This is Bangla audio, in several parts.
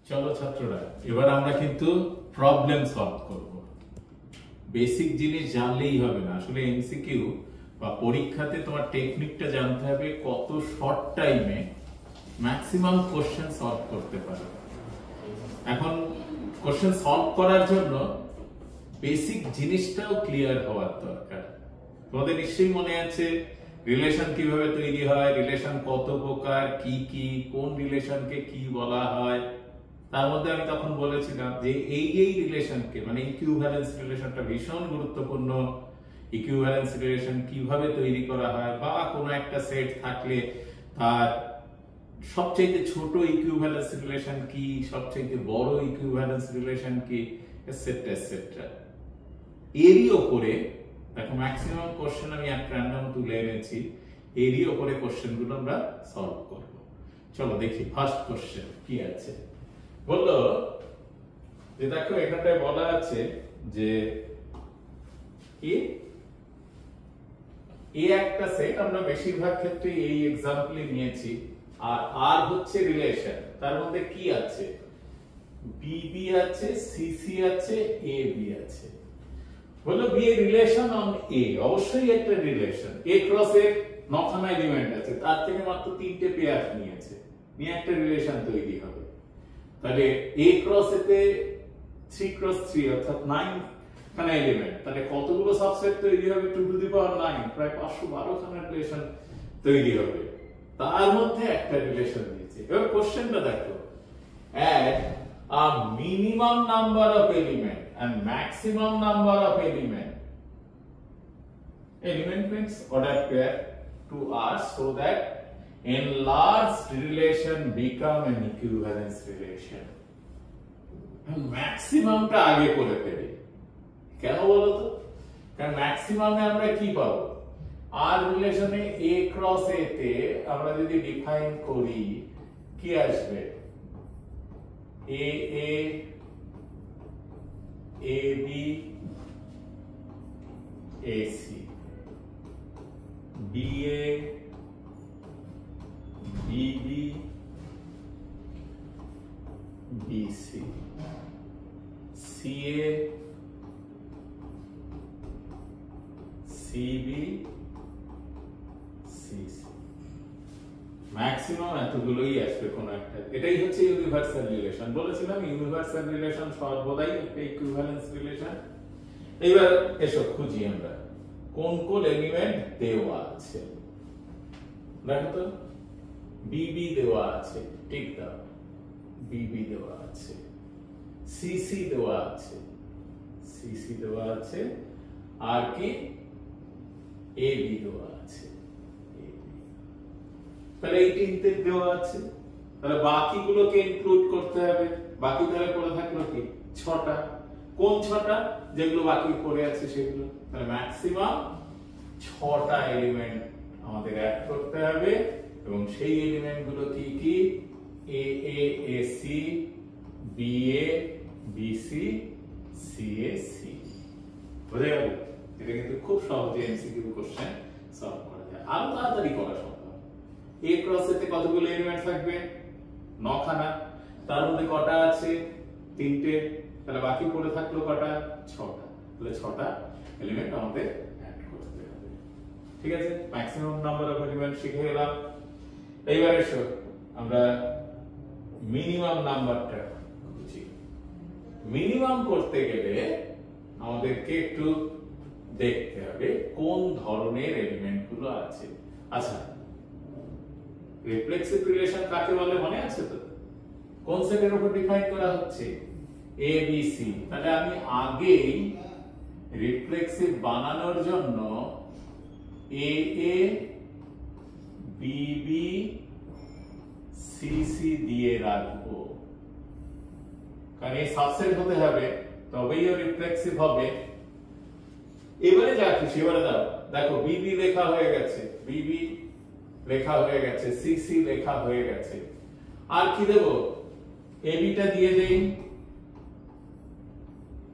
চলো ছাত্ররা, এবার আমরা কিন্তু প্রবলেম সলভ করব। বেসিক জিনিস জানলেই হবে না, আসলে এমসিকিউ বা পরীক্ষাতে তোমার টেকনিকটা জানতে হবে কত শর্ট টাইমে ম্যাক্সিমাম কোশ্চেন সলভ করতে পারো। এখন কোশ্চেন সলভ করার জন্য বেসিক জিনিসটাও ক্লিয়ার হওয়ার দরকার। তোমাদের নিশ্চয়ই মনে আছে রিলেশন কিভাবে তৈরি হয়, রিলেশন কত প্রকার, কি কি, কোন রিলেশনকে কি বলা হয়। তার মধ্যে আমি তখন বলেছিলাম যে এই রিলেশনকে মানে ইকুইভ্যালেন্স রিলেশনটা ভীষণ গুরুত্বপূর্ণ। ইকুইভ্যালেন্স রিলেশন কিভাবে তৈরি করা হয়, বা কোনো একটা সেট থাকলে তার সবচেয়ে ছোট ইকুইভ্যালেন্স রিলেশন কি, সবচেয়ে বড় ইকুইভ্যালেন্স রিলেশন কি, এটসেট্রা এটসেট্রা। এরই ওপরে দেখো ম্যাক্সিমাম কোশ্চেন আমি এক র্যান্ডম তুলে এনেছি, এরই ওপরে কোশ্চেন গুলো আমরা সলভ করব। চলো দেখি ফার্স্ট কোশ্চেন কি আছে। বললো যে দেখো এখানটায় বলা আছে যে এ একটা সেট, আমরা বেশিরভাগ ক্ষেত্রে এই এক্সাম্পলই নিয়েছি, আর আর হচ্ছে রিলেশন। তার মধ্যে কি আছে, বিবি আছে, সিসি আছে, এ বি আছে। বললো B A relation on A, অবশ্যই একটা রিলেশন। এ ক্রস এর 9খানা এলিমেন্ট আছে, তার থেকে মাত্র 3টে পেয়ার নিয়েছে, নিয়ে একটা রিলেশন তৈরি হবে। তাহলে এ ক্রস এতে 3 ক্রস 3 অর্থাৎ 9খানা এলিমেন্ট, তাহলে কতগুলো সাবসেট তৈরি হবে? 2 টু দি পাওয়ার 9, প্রায় 512খানা রিলেশন তৈরি হবে। তার মধ্যে একটা রিলেশন দিয়েছে। এবার কোশ্চেনটা দেখো, add a minimum number of element and maximum number of element means order pair to R so that enlarged relation become an equivalence relation. ম্যাক্সিমামটা আগে করে ফেলি, কেন বলো তো? কারণ ম্যাক্সিমামে আমরা কি পাবো? আর রিলেশনে এ ক্রস এ তে আমরা যদি ডিফাইন করি কি আসবে? A A A B A C, B A B B B C, C A C B C C. Maximum এতগুলোই আসবে কোন একটা। এটাই হচ্ছে ইউনিভার্সাল রিলেশন। বলেছিলাম ইউনিভার্সাল রিলেশন সর্বদাই একটা ইকুইভ্যালেন্স রিলেশন। এবার এসব খুঁজি আমরা কোন কোন এলিমেন্ট দেওয়া আছে। দেখো তো, বিবি দেওয়া আছে, ঠিক দাও, বিবি দেওয়া আছে, সিসি দেওয়া আছে, সিসি দেওয়া আছে, আর কি এবি দেওয়া আছে। তাহলে এই তিনটে দেওয়া আছে, তাহলে বাকিগুলোকে ইনক্লুড করতে হবে। বাকি তাহলে পড়ে থাকলো কি? 6টা। কোন 6টা? যেগুলো বাকি পড়ে আছে সেগুলো। তাহলে ম্যাক্সিমাম 6টা এলিমেন্ট আমাদের অ্যাড করতে হবে, এবং সেই এলিমেন্ট গুলো কি কি? A A A C, B A B C, C A C. বুঝে গেল? এটা কিন্তু খুব সহজে এমসিকিউ কোশ্চেন সলভ করা যায়, আরো তাড়াতাড়ি করা সম্ভব। এ ক্রস এতে কতগুলো এলিমেন্ট থাকবে? 9খানা। তার মধ্যে কটা আছে? 3টে। তাহলে বাকি পড়ে থাকলো কটা? 6টা। তাহলে 6টা এলিমেন্ট আমাদের অ্যাড করতে হবে। ঠিক আছে, ম্যাক্সিমাম নাম্বার অফ এলিমেন্ট শিখে গেলাম। এইবার এসো আমরা মিনিমাম নাম্বারটা খুঁজি। মিনিমাম করতে গেলে আমাদেরকে একটু দেখতে হবে কোন ধরনের এলিমেন্ট গুলো আছে। আচ্ছা, রিফ্লেক্সিভ রিলেশন কাকে বলে মনে আছে তো? কোন সেটের উপর ডিফাইন করা হচ্ছে? এ বি সি। তাহলে আমি আগেই রিফ্লেক্সিভ বানানোর জন্য এ A B B C C দিয়ে রাখবো, কারণ এই সাবসেট হতে হবে, তবেই ও রিফ্লেক্সিভ হবে। এবারে যা খুশি এবারে দাও। দেখো বিবি লেখা হয়ে গেছে, বিবি লেখা হয়ে গেছে, সিসি লেখা হয়ে গেছে। আর কি দেব? এবিটা দিয়ে দেই।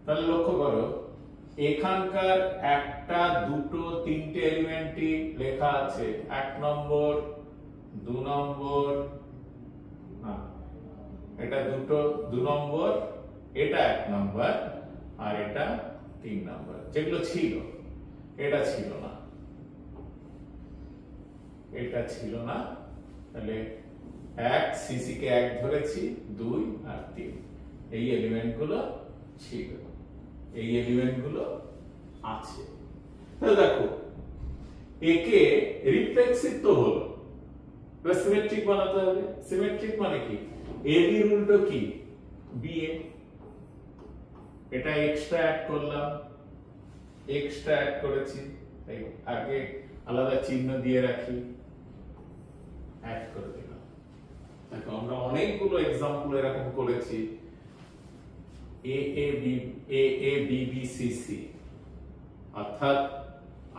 তাহলে লক্ষ্য করো এখানকার একটা, দুটো, 3টে এলিমেন্টই লেখা আছে। 1 নম্বর, 2 নম্বর, এটা দুটো 2 নম্বর, এটা 1 নম্বর, আর এটা 3 নম্বর। যেগুলো ছিল, এটা ছিল না, এটা ছিল না, তাহলে 1 সিসি কে 1 ধরেছি, 2 আর 3 এই এলিমেন্ট গুলো ছিল, এই এলিমেন্ট গুলো আছে। তাহলে দেখো একে রিফ্লেক্সিভ তো হলো, এবার সিমেট্রিক বানাতে হবে। সিমেট্রিক মানে কি? এবি এর উল্টো কি? বিএ। এটা এক্সট্রা অ্যাড করলাম, এক্সট্রা অ্যাড করেছি, তাই আগে আলাদা চিহ্ন দিয়ে রাখি, অ্যাড করে দিলাম। দেখো আমরা অনেকগুলো एग्जांपल এরকম করেছি। AABBCC অর্থাৎ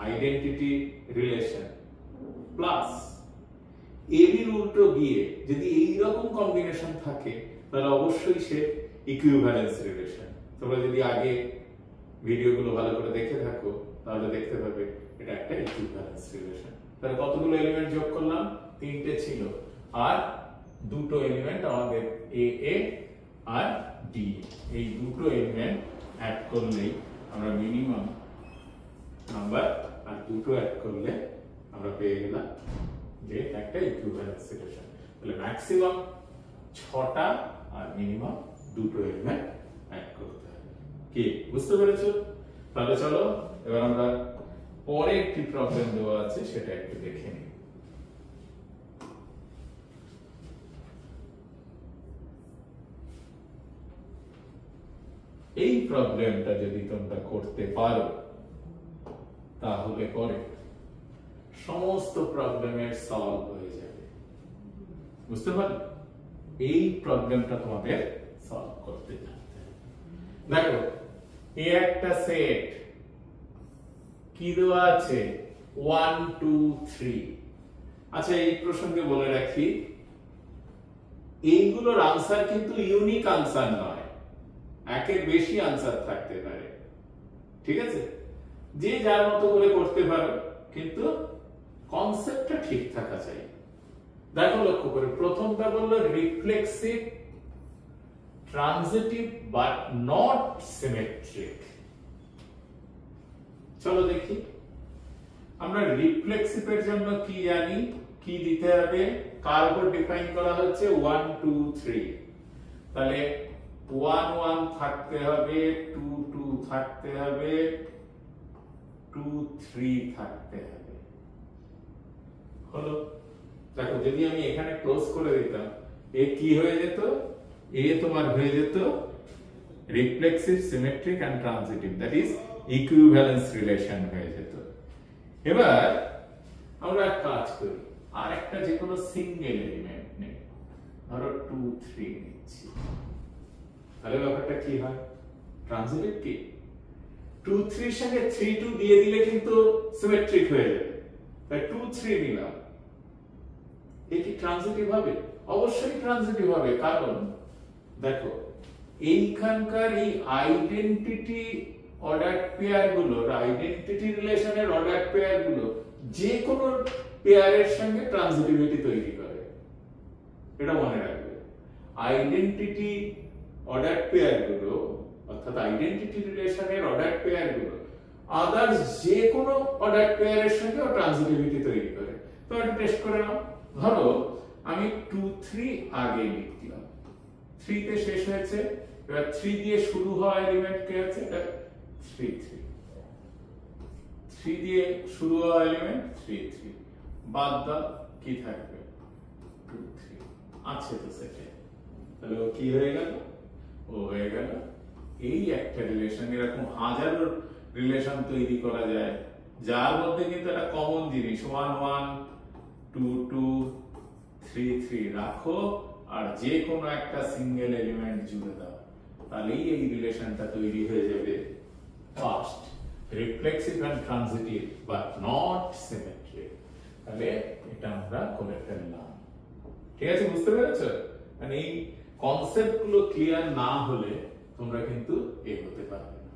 আইডেন্টিটি রিলেশন প্লাস AB এর উল্টো বিএ, যদি এই রকম কম্বিনেশন থাকে তাহলে অবশ্যই সে ইকুইভ্যালেন্স রিলেশন। তোমরা যদি আগে ভিডিওগুলো ভালো করে দেখে থাকো তাহলে দেখতে পাবে এটা একটা ইকুইভ্যালেন্স রিলেশন। তাহলে কতগুলো এলিমেন্ট যোগ করলাম? 3টে ছিল, আর দুটো এলিমেন্ট আমাদের AA আর D, এই দুটো এলিমেন্ট অ্যাড করলেই আমরা মিনিমাম নাম্বার, আর দুটো অ্যাড করলে আমরা পেয়ে গেলাম যে একটা ইকুইভ্যালেন্স রিলেশন। তাহলে ম্যাক্সিমাম 6টা আর মিনিমাম দুটো এলিমেন্ট অ্যাড করতে হবে। কি বুঝতে পেরেছো? তাহলে চলো এবার আমরা পরে একটি প্রবলেম দেওয়া আছে সেটা একটু দেখে নিই। এই প্রবলেমটা যদি তোমরা করতে পারো তাহলে পরে সমস্ত প্রবলেমের সলভ হয়ে যাবে। বুঝতে পারলে? এই প্রবলেমটা তোমাদের সলভ করতে জানতে হবে। দেখো এই একটা সেট কি দেওয়া আছে? 1 2 3। আচ্ছা এই প্রসঙ্গে বলে রাখি এইগুলোর আনসার কিন্তু ইউনিক আনসার নয়, একের বেশি আনসার থাকতে পারে। ঠিক আছে? যে যার মতো করে করতে পারো, কিন্তু কনসেপ্টটা ঠিক থাকা চাই। দেখো লক্ষ্য করে প্রথমটা বললো reflexive transitive but not symmetric. চলো দেখি আমরা রিফ্লেক্সিভের জন্য কি জানি, কি দিতে হবে, কার উপর ডিফাইন করা হচ্ছে 1 2 3। তাহলে 1 1 থাকতে হবে, 2 2 থাকতে হবে, 2 3 থাকতে হবে। হলো? দেখো যদি আমি এখানে ক্লোজ করে দিতাম এ কি হয়ে যেত? এ তোমার হয়ে যেত reflexive symmetric and transitive, that is equivalence relation হয়ে যেত। এবার আমরা এক কাজ করি, আর একটা যে কোনো সিঙ্গেল এলিমেন্ট নেই, ধরো 2 3 নিচ্ছি, তাহলে ব্যাপারটা কি হয়? ট্রানজিটিভ কি? 2 3 এর সঙ্গে 3 2 দিয়ে দিলে কিন্তু সিমেট্রিক হয়ে যাবে, তাই 2 3 নিলাম। এ কি ট্রানজিটিভ হবে? অবশ্যই ট্রানজিটিভ হবে, কারণ দেখো এইখানকার এই আইডেন্টিটি অর্ডার পেয়ার গুলো, আইডেন্টিটি রিলেশনের অর্ডার পেয়ার গুলো যে কোনো পেয়ারের সঙ্গে ট্রানজিটিভিটি তৈরি করে, এটা মনে রাখবে। আইডেন্টিটি অর্ডার পেয়ার গুলো অর্থাৎ আইডেন্টিটি রিলেশনের অর্ডার পেয়ার গুলো আদার্স যে কোনো অর্ডার পেয়ারের সঙ্গে ট্রানজিটিভিটি তৈরি করে। তো এটা টেস্ট করে নাও। ধরো আমি 2 3 আগে লিখলাম, 3 তে শেষ হয়েছে, এবার 3 দিয়ে শুরু হওয়া এলিমেন্ট কে আছে? 3 3। 3 দিয়ে শুরু হওয়া এলিমেন্ট 3 3, বাদ দাও কি থাকবে? 2 3 আছে তো সেটে। তাহলে ও কি হয়ে গেল? ও হয়ে গেল এই একটা রিলেশন। এরকম হাজারো রিলেশন তৈরি করা যায় যার মধ্যে কিন্তু একটা কমন জিনিস 1 1 2 2 3 3 রাখো, আর যে কোনো একটা সিঙ্গেল এলিমেন্ট জুড়ে দাও, তাহলেই এই রিলেশনটা তৈরি হয়ে যাবে first reflexive and transitive but not symmetric. তাহলে এটা আমরা করে ফেললাম। ঠিক আছে? বুঝতে পেরেছো? মানে এই কনসেপ্টগুলো ক্লিয়ার না হলে তোমরা কিন্তু এগোতে পারবে না।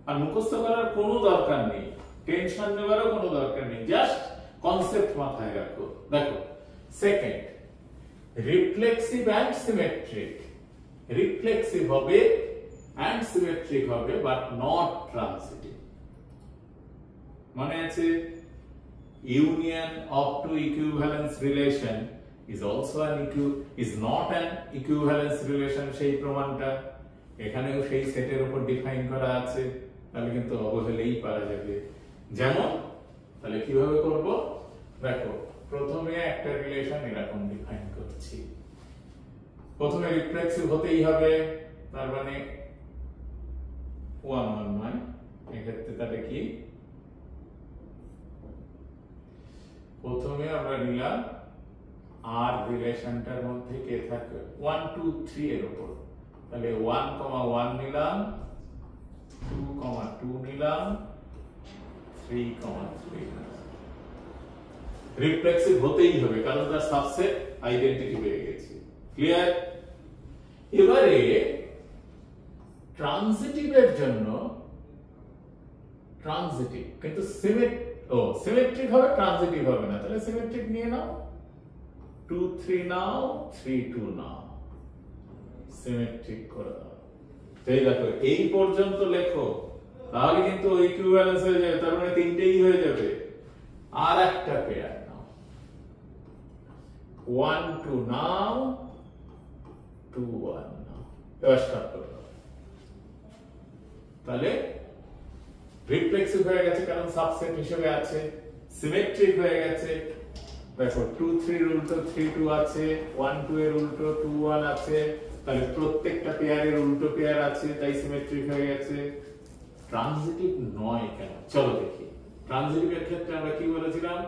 আর মুখস্থ করার কোনো দরকার নেই, টেনশন নেওয়ারও কোনো দরকার নেই, জাস্ট কনসেপ্ট মাথায় রাখো। দেখো second reflexive and symmetric, reflexive হবে and symmetric হবে but not transitive মানে আছে union of two equivalence relation is also is not an equivalence relation সেই প্রমাণটা এখানেও সেই সেটের উপর ডিফাইন করা আছে তাহলে কিন্তু অবহেলেই পারা যাবে যেমন তাহলে কিভাবে করব দেখো প্রথমে একটা রিলেশন এরকম ডিফাইন করছি প্রথমে রিফ্লেক্সিভ হতেই হবে তার মানে 1 1 নয় এক্ষেত্রে তাহলে কি প্রথমে আমরা নিলাম আর রিলেশনটার মধ্যে কে থাকে 1 2 3 এর উপর তাহলে 1 নিলাম 2 2 নিলাম 3 3 রিফ্লেক্সিভ হতেই হবে কারণ তার সাবসেট আইডেন্টিটি হয়ে গেছে ক্লিয়ার এবারে ট্রানজিটিভের জন্য ট্রানজিটিভ কিন্তু সিমেট্রিক হবে ট্রানজিটিভ হবে না তাহলে সিমেট্রিক নিয়ে নাও 2 3 নাও 3 2 নাও সিমেট্রিক করে দাও এই দেখো এই পর্যন্ত লেখো তাহলে কিন্তু ইকুইভ্যালেন্স হয়ে যাবে তার মানে তিনটেই হয়ে যাবে আর একটা পেয়ার নাও 1 2 নাও 2 1 নাও এবার স্টার্ট করো তাহলে রিফ্লেক্সিভ হয়ে গেছে কারণ সাবসেট হিসেবে আছে সিমেট্রিক হয়ে গেছে দেখো 2 3 এর উল্টো 3 2 আছে 1 2 এর উল্টো 2 1 আছে তাহলে প্রত্যেকটা পেয়ারের উল্টো পেয়ার আছে তাই সিমেট্রিক হয়ে গেছে ট্রানজিটিভ নয় কেন চলো দেখি ট্রানজিটিভের ক্ষেত্রে আমরা কি বলেছিলাম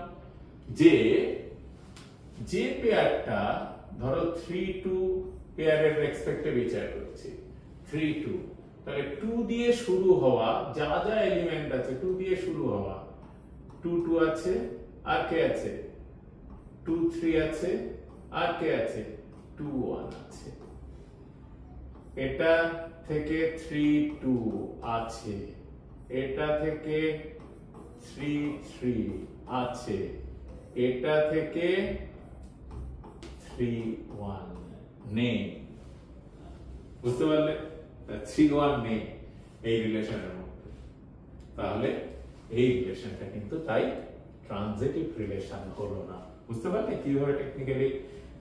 যে পেয়ারটা ধরো 3 2 পেয়ারের রেসপেক্টে বিচার করছি 3 2 তাহলে 2 দিয়ে শুরু হওয়া যা যা এলিমেন্ট আছে 2 দিয়ে শুরু হওয়া 2 2 আছে আর কে আছে 2 3 আছে আর কে আছে 2 1 আছে এটা থেকে 3 2 আছে এটা থেকে 3 3 আছে এটা থেকে 3 1 নেই বুঝতে পারলে 3 1 নেই এই রিলেশনের মধ্যে তাহলে এই রিলেশনটা কিন্তু তাই ট্রানজিটিভ রিলেশন হলো না বুঝতে পারলে কিভাবে টেকনিক্যালি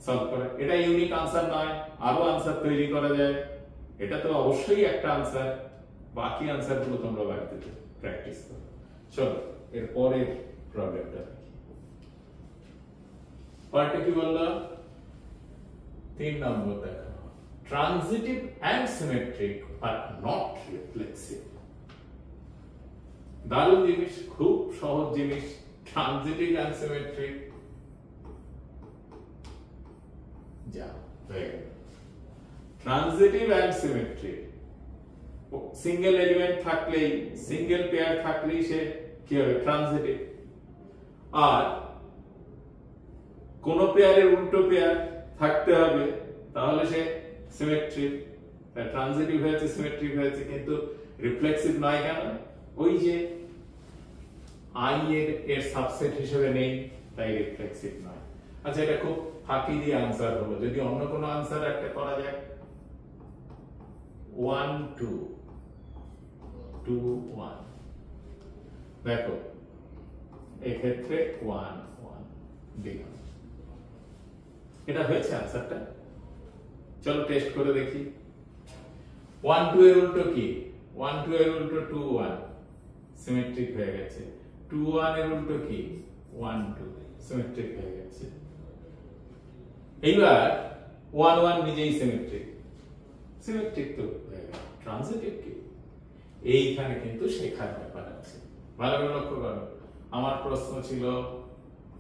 সলভ করে এটা ইউনিক আনসার নয় আরো আনসার তৈরি করা যায় এটা তো অবশ্যই একটা আনসার বাকি আনসারগুলো তোমরা বাড়িতে প্র্যাকটিস করো চলো এর পরের প্রবলেমটা দেখি পার্টে কি বললাম 3 নম্বর দেখো transitive and symmetric but not reflexive দারুণ জিনিস খুব সহজ জিনিস ট্রানজিটিভ এন্ড সিমেট্রিক যা হয়ে গেল transitive and symmetric single element থাকলেই সিঙ্গেল পেয়ার থাকলেই সে কি হবে ট্রানজিটিভ আর কোন পেয়ারের উল্টো পেয়ার থাকতে হবে তাহলে সে সিমেট্রিক ট্রানজিটিভ হয়েছে সিমেট্রিক হয়েছে কিন্তু রিফ্লেক্সিভ নয় কেন ওই যে আই এর সাবসেট হিসেবে নেই তাই রিফ্লেক্সিভ নয় আচ্ছা এটা খুব ফাঁকি দিয়ে আনসার হলো যদি অন্য কোনো আনসার একটা করা যায় 1 2 2 1 দেখো এই ক্ষেত্রে 1 1 দিলাম এটা হয়েছে আনসারটা চলো টেস্ট করে দেখি 1 2 এর উল্টো কি 1 2 এর উল্টো 2 1 সিমেট্রিক হয়ে গেছে 2 1 এর উল্টো কি 1 2 সিমেট্রিক হয়ে গেছে এইবার 1 1 নিজেই সিমেট্রিক সিমেট্রিক তো ট্রানজিটিভ কি এইখানে কিন্তু শেখার ব্যাপার আছে ভালো করে লক্ষ্য করো আমার প্রশ্ন ছিল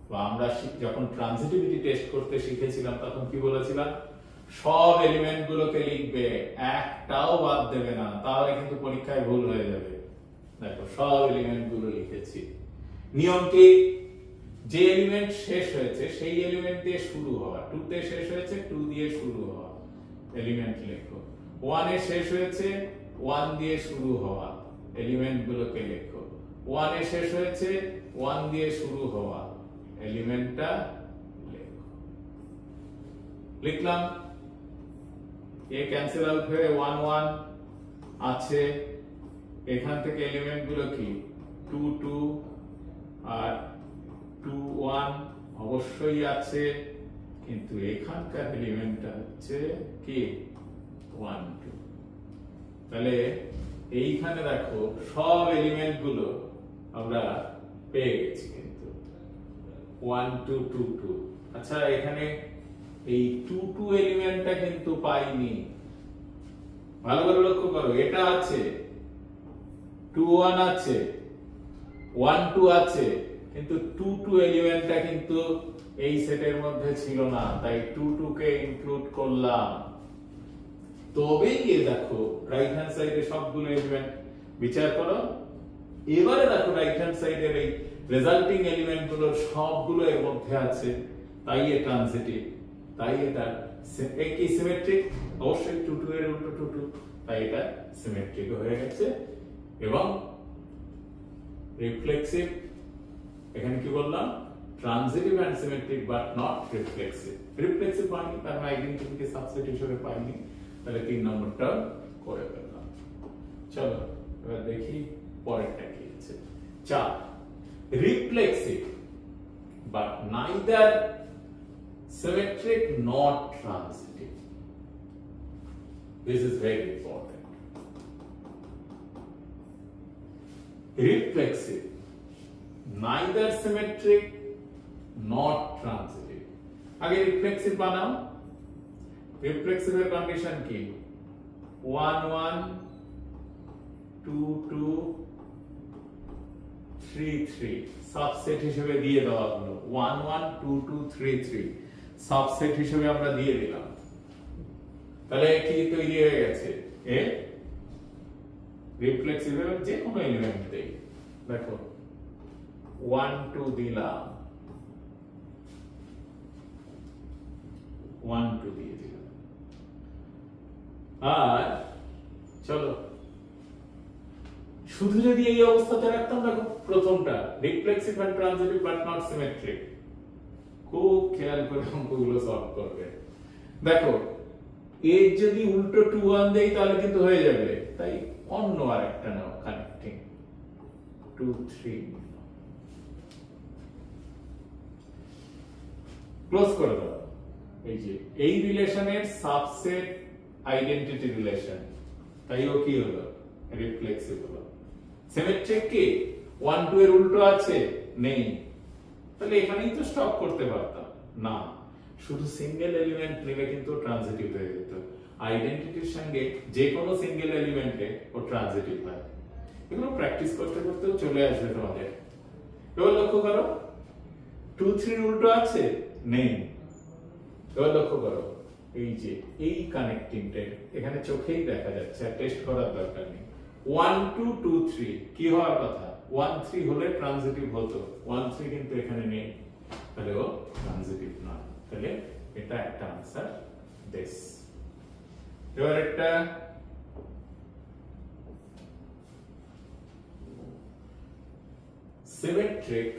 বা আমরা যখন ট্রানজিটিভিটি টেস্ট করতে শিখেছিলাম তখন কি বলেছিলাম সব এলিমেন্ট গুলোকে লিখবে একটাও বাদ দেবে না তাহলে কিন্তু পরীক্ষায় ভুল হয়ে যাবে দেখো সব এলিমেন্ট গুলো লিখেছি নিয়ম কি যে এলিমেন্ট শেষ হয়েছে সেই এলিমেন্ট দিয়ে শুরু হওয়া 2 তে শেষ হয়েছে 2 দিয়ে শুরু হওয়া এলিমেন্ট লেখো 1 এ শেষ হয়েছে 1 দিয়ে শুরু হওয়া এলিমেন্ট গুলোকে লেখো 1 এ শেষ হয়েছে 1 দিয়ে শুরু হওয়া এলিমেন্টটা লেখো লিখলাম এ ক্যান্সেল আউট হয়ে 1 1 আছে, এখান থেকে এলিমেন্ট গুলো কি 2 2 আর 2 1 অবশ্যই আছে, কিন্তু এখানকার এলিমেন্টটা হচ্ছে কি 1 2। তাহলে এইখানে দেখো সব এলিমেন্ট গুলো আমরা পেয়ে গেছি, কিন্তু 1 2 2 2। আচ্ছা এখানে এই 2 2 এলিমেন্টটা কিন্তু পাইনি, ভালো করে লক্ষ্য করো। এটা আছে, 2 1 আছে, 1 2 আছে, কিন্তু 2 2 এলিমেন্টটা কিন্তু এই সেটের মধ্যে ছিল না, তাই 2 2 কে ইনক্লুড করলাম। তবেই এ দেখো রাইট হ্যান্ড সাইডে সবগুলো এলিমেন্ট বিচার করো। এবারে দেখো রাইট হ্যান্ড সাইডের এই রেজাল্টিং এলিমেন্ট গুলো সবগুলো এর মধ্যে আছে, তাই এ ট্রানজিটিভ, তাই এটা কি সিমেট্রিক, অবশ্যই 2 2 এর উল্টো 2 2, তাই এটা সিমেট্রিক হয়ে গেছে। এবং রিফ্লেক্সিভ, এখানে কি বললাম, transitive and symmetric but not reflexive. Reflexive পাইনি, তার মানে আইডেন্টিটিকে সাবসেট হিসেবে পাইনি, তাহলে 3 নম্বরটা করে ফেললাম। চলো এবার দেখি পরেরটা কি আছে। 4 reflexive but neither symmetric not transitive. This is very important. Reflexive, neither symmetric not transitive. আগে reflexive বানাও। reflexive এর কন্ডিশন কি 1 1 2 2 3 3 সাবসেট হিসেবে দিয়ে দেওয়া হলো। 1 1 2 2 3 3 সাবসেট হিসেবে আমরা দিয়ে দিলাম, তাহলে কি তৈরি হয়ে গেছে, এ রিফ্লেক্সিভ এর যে কোনো এলিমেন্ট দেই। দেখো 1 2 দিলাম, 1 2 দিয়ে দিলাম। আর চলো শুধু যদি এই অবস্থাতে রাখতাম, দেখো প্রথমটা reflexive and transitive but not symmetric, খুব খেয়াল করে অঙ্কগুলো সলভ করবে। দেখো এর যদি উল্টো 2 1 দেই তাহলে কিন্তু হয়ে যাবে, তাই অন্য আরেকটা নাও কানেক্টিং 2 3 ক্লোজ করে দাও। এই যে এই রিলেশনের সাবসেট আইডেন্টিটি রিলেশন, তাই ও কি হলো, রিফ্লেক্সিভ হলো। সিমেট্রিক কি 1 2 এর উল্টো আছে, নেই, তাহলে এখানেই তো স্টপ করতে পারতাম না, শুধু সিঙ্গেল এলিমেন্ট নিলে কিন্তু ট্রানজিটিভ হয়ে যেত। আইডেন্টিটির সঙ্গে যে কোনো সিঙ্গেল এলিমেন্টে ও ট্রানজিটিভ হয়। এগুলো প্র্যাকটিস করতে করতেও চলে আসবে তোমাদের। এবার লক্ষ্য করো 2 3 উল্টো আছে, নেই। এবার লক্ষ্য করো এই যে এই কানেক্টিংটা এখানে চোখেই দেখা যাচ্ছে, আর টেস্ট করার দরকার নেই। 1 2 2 3 কি হওয়ার কথা, 1 3 হলে ট্রানজিটিভ হতো, 1 3 কিন্তু এখানে নেই, তাহলে ও ট্রানজিটিভ না। তাহলে এটা একটা आंसर দিস। এবার একটা সিমেট্রিক,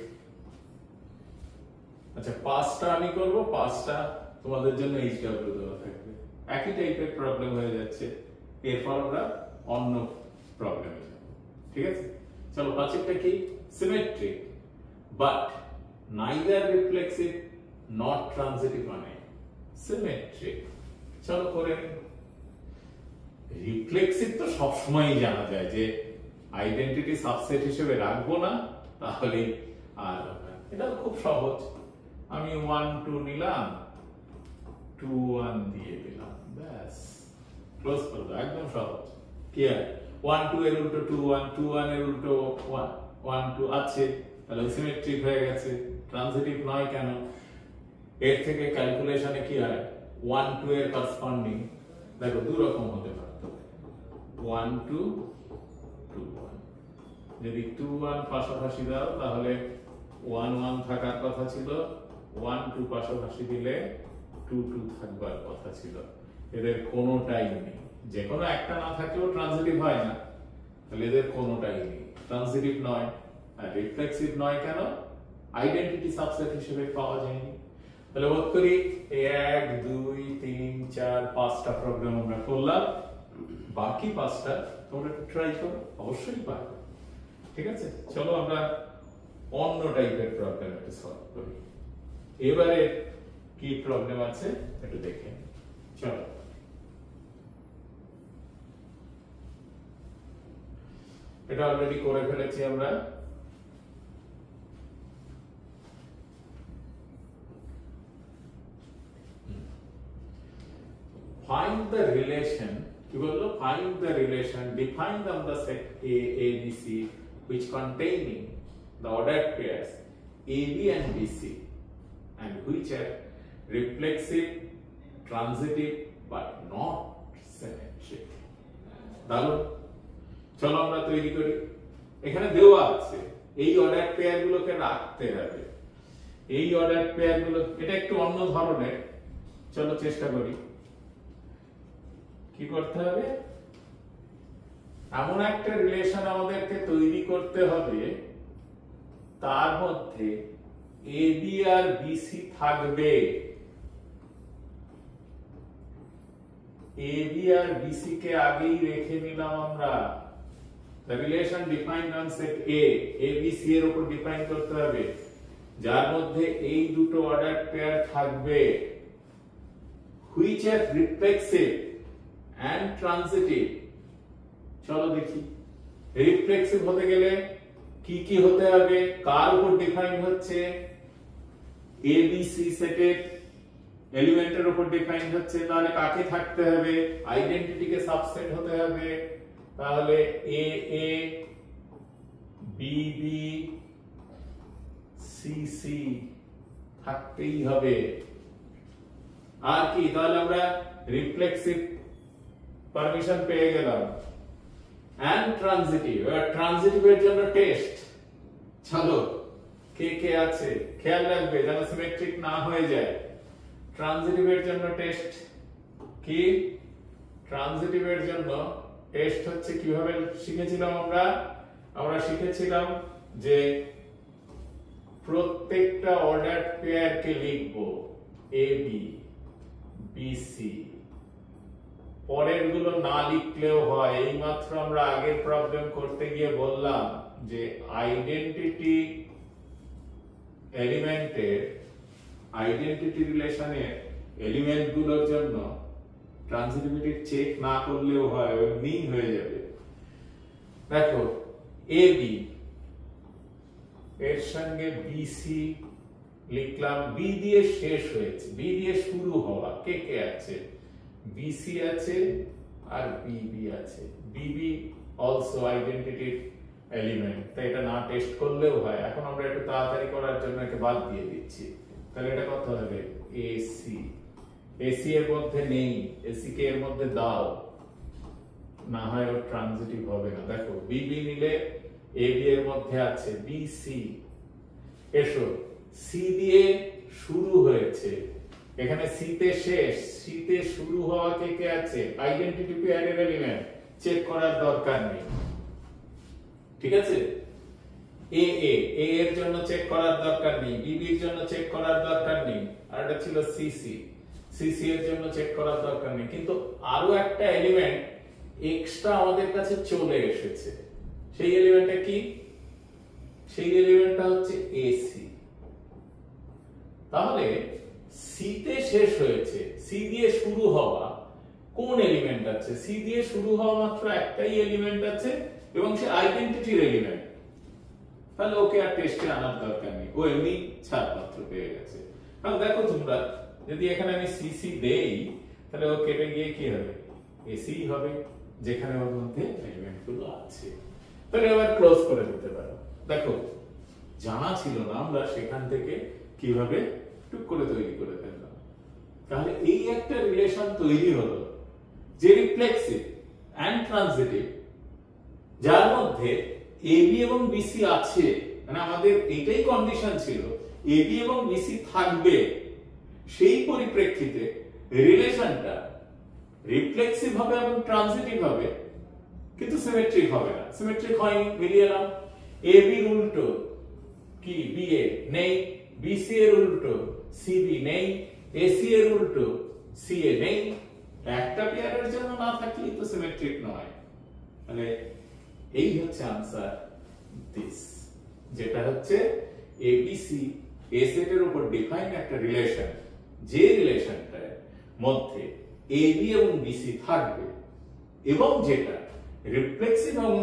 আচ্ছা পাঁচটা আমি করব, পাঁচটা তোমাদের জন্য এইচডব্লিউ দেওয়া থাকবে। একই টাইপের প্রবলেম হয়ে যাচ্ছে, এরপর আমরা অন্য প্রবলেমে যাব, ঠিক আছে? চলো পাঁচেরটা কি, symmetric but neither reflexive not transitive, মানে সিমেট্রিক। চলো করে রিফ্লেক্সিভ তো সবসময়ই জানা যায় যে আইডেন্টিটি সাবসেট হিসেবে রাখবো না, তাহলে আর এটা তো খুব সহজ। আমি 1 2 নিলাম, 2 1 দিয়ে দিলাম, ব্যাস ক্লোজ করে দাও, একদম সহজ। ক্লিয়ার? 1 2 এর উল্টো 2 1, 2 1 এর উল্টো 1 2 আছে, তাহলে সিমেট্রিক হয়ে গেছে। ট্রানজিটিভ নয় কেন? এর থেকে ক্যালকুলেশনে কি হয়, 1 2 এর করেসপন্ডিং দেখো দুই রকম হতে পারত, 1 2 2 1। যদি 2 1 পাশাপাশি দাও তাহলে 1 1 থাকার কথা ছিল, 1 2 পাশাপাশি দিলে 2 2 থাকবার কথা ছিল। এদের কোনোটাই নেই, যে কোনো একটা না থাকলেও ট্রানজিটিভ হয় না, তাহলে এদের কোনোটাই নেই, ট্রানজিটিভ নয়। আর রিফ্লেক্সিভ নয় কেন? আইডেন্টিটি সাবসেট হিসেবে পাওয়া যায়নি। তাহলে বোধ করি 1 2 3 4-5টা প্রবলেম আমরা করলাম, বাকি 5টা তোমরা ট্রাই করো, অবশ্যই পারবে। ঠিক আছে, চলো আমরা অন্য টাইপের প্রবলেম একটু সলভ করি। এবারে কি প্রবলেম আছে একটু দেখে চলো। এটা অলরেডি করে ফেলেছি আমরা। Find the relation, কি বললো? Find the relation defined on the set A, ABC which containing the ordered pairs AB and BC and which are reflexive, transitive but not symmetric. দারুণ, চলো আমরা তৈরি করি। এখানে দেওয়া আছে এই অর্ডার পেয়ার গুলোকে রাখতে হবে। এই অর্ডার পেয়ার গুলো, এটা একটু অন্য ধরনের, চলো চেষ্টা করি। কি করতে হবে? এমন একটা রিলেশন আমাদেরকে তৈরি করতে হবে তার মধ্যে এবি আর বিসি থাকবে। এবি আর বিসি কে আগেই রেখে নিলাম আমরা। The relation defined on set A, ABC এর উপর ডিফাইন করতে হবে, যার মধ্যে এই দুটো অর্ডার পেয়ার থাকবে, which are reflexive and transitive। চলো দেখি, রিফ্লেক্সিভ হতে গেলে কি কি হতে হবে, কার উপর ডিফাইন হচ্ছে? ABC সেটের এলিমেন্টের উপর ডিফাইন হচ্ছে, তাহলে কাকে থাকতে হবে? আইডেন্টিটিকে সাবসেট হতে হবে, তাহলে এ A B B C C থাকতেই হবে। আর কি? তাহলে আমরা রিফ্লেক্সিভ পারমিশন পেয়ে গেলাম। এন্ড ট্রানজিটিভ, এবার ট্রানজিটিভের জন্য টেস্ট। চলো কে কে আছে খেয়াল রাখবে যেন সিমেট্রিক না হয়ে যায়। ট্রানজিটিভের জন্য টেস্ট কি? ট্রানজিটিভের জন্য টেস্ট হচ্ছে কিভাবে শিখেছিলাম আমরা? আমরা শিখেছিলাম যে প্রত্যেকটা অর্ডার পেয়ারকে লিখবো এ বি বি সি, পরের গুলো না লিখলেও হয়। এইমাত্র আমরা আগের প্রবলেম করতে গিয়ে বললাম যে আইডেন্টিটি এলিমেন্টের, আইডেন্টিটি রিলেশনের এলিমেন্ট গুলোর জন্য ট্রানজিটিভিটি চেক না করলেও হয়, এমনি হয়ে যাবে। দেখো এ বি এর সঙ্গে বিসি লিখলাম, বি দিয়ে শেষ হয়েছে, বি দিয়ে শুরু হওয়া কে কে আছে? বিসি আছে আর বিবি আছে। বিবি অলসো আইডেন্টিটি এলিমেন্ট, তাই এটা না টেস্ট করলেও হয়। এখন আমরা একটু তাড়াতাড়ি করার জন্য একে বাদ দিয়ে দিচ্ছি। তাহলে এটা কত হবে? এসি। এসি এর মধ্যে নেই, এসি কে এর মধ্যে দাও, না হয় ওর ট্রানজিটিভ হবে না। দেখো বিবি নিলে এবি এর মধ্যে আছে, বিসি। এসো সি দিয়ে শুরু হয়েছে, এখানে সি তে শেষ, সি তে শুরু হওয়া কে কে আছে? আইডেন্টিটি পেয়ারের এলিমেন্ট, চেক করার দরকার নেই। ঠিক আছে, এ এ এ এর জন্য চেক করার দরকার নেই, বিবি এর জন্য চেক করার দরকার নেই, আর এটা ছিল সিসি, সিসি এর জন্য চেক করার দরকার নেই। কিন্তু আরো একটা এলিমেন্ট এক্সট্রা আমাদের কাছে চলে এসেছে, সেই এলিমেন্টটা কি? সেই এলিমেন্টটা হচ্ছে এসি। তাহলে সি তে শেষ হয়েছে, সি দিয়ে শুরু হওয়া কোন এলিমেন্ট আছে? সি দিয়ে শুরু হওয়া মাত্র একটাই এলিমেন্ট আছে এবং সে আইডেন্টিটির এলিমেন্ট। তাহলে ওকে আর টেস্টে আনার দরকার নেই, ও এমনি ছাড়পত্র পেয়ে গেছে। কারণ দেখো তোমরা, যদি এখানে আমি সিসি দেই তাহলে ও কেটে গিয়ে কি হবে? এসি হবে, যেখানে ওর মধ্যে এলিমেন্ট গুলো আছে। তাহলে এবার ক্লোজ করে দিতে পারো। দেখো জানা ছিল না, আমরা সেখান থেকে কিভাবে টুক করে তৈরি করে ফেললাম। তাহলে এই একটা রিলেশন তৈরি হলো যে রিফ্লেক্সিভ এন্ড ট্রানজিটিভ, যার মধ্যে এবি এবং বিসি আছে। মানে আমাদের এইটাই কন্ডিশন ছিল, এবি এবং বিসি থাকবে। সেই পরিপ্রেক্ষিতে রিলেশনটা রিফ্লেক্সিভ হবে এবং ট্রানজিটিভ হবে, কিন্তু সিমেট্রিক হবে না। সিমেট্রিক হয়নি, মিলিয়ে নাও। এবি এর উল্টো কি? বিএ নেই, বিসি এর উল্টো সিবি নেই, এসি এর উল্টো সিএ নেই, একটা পেয়ারের জন্য না থাকলেই তো সিমেট্রিক নয়। মানে এই হচ্ছে আনসার দিস, যেটা হচ্ছে এবিসি এ সেটের উপর ডিফাইন একটা রিলেশন, যে রিলেশনটার মধ্যে এবি এবং বিসি থাকবে এবং যেটা রিফ্লেক্সিভ এবং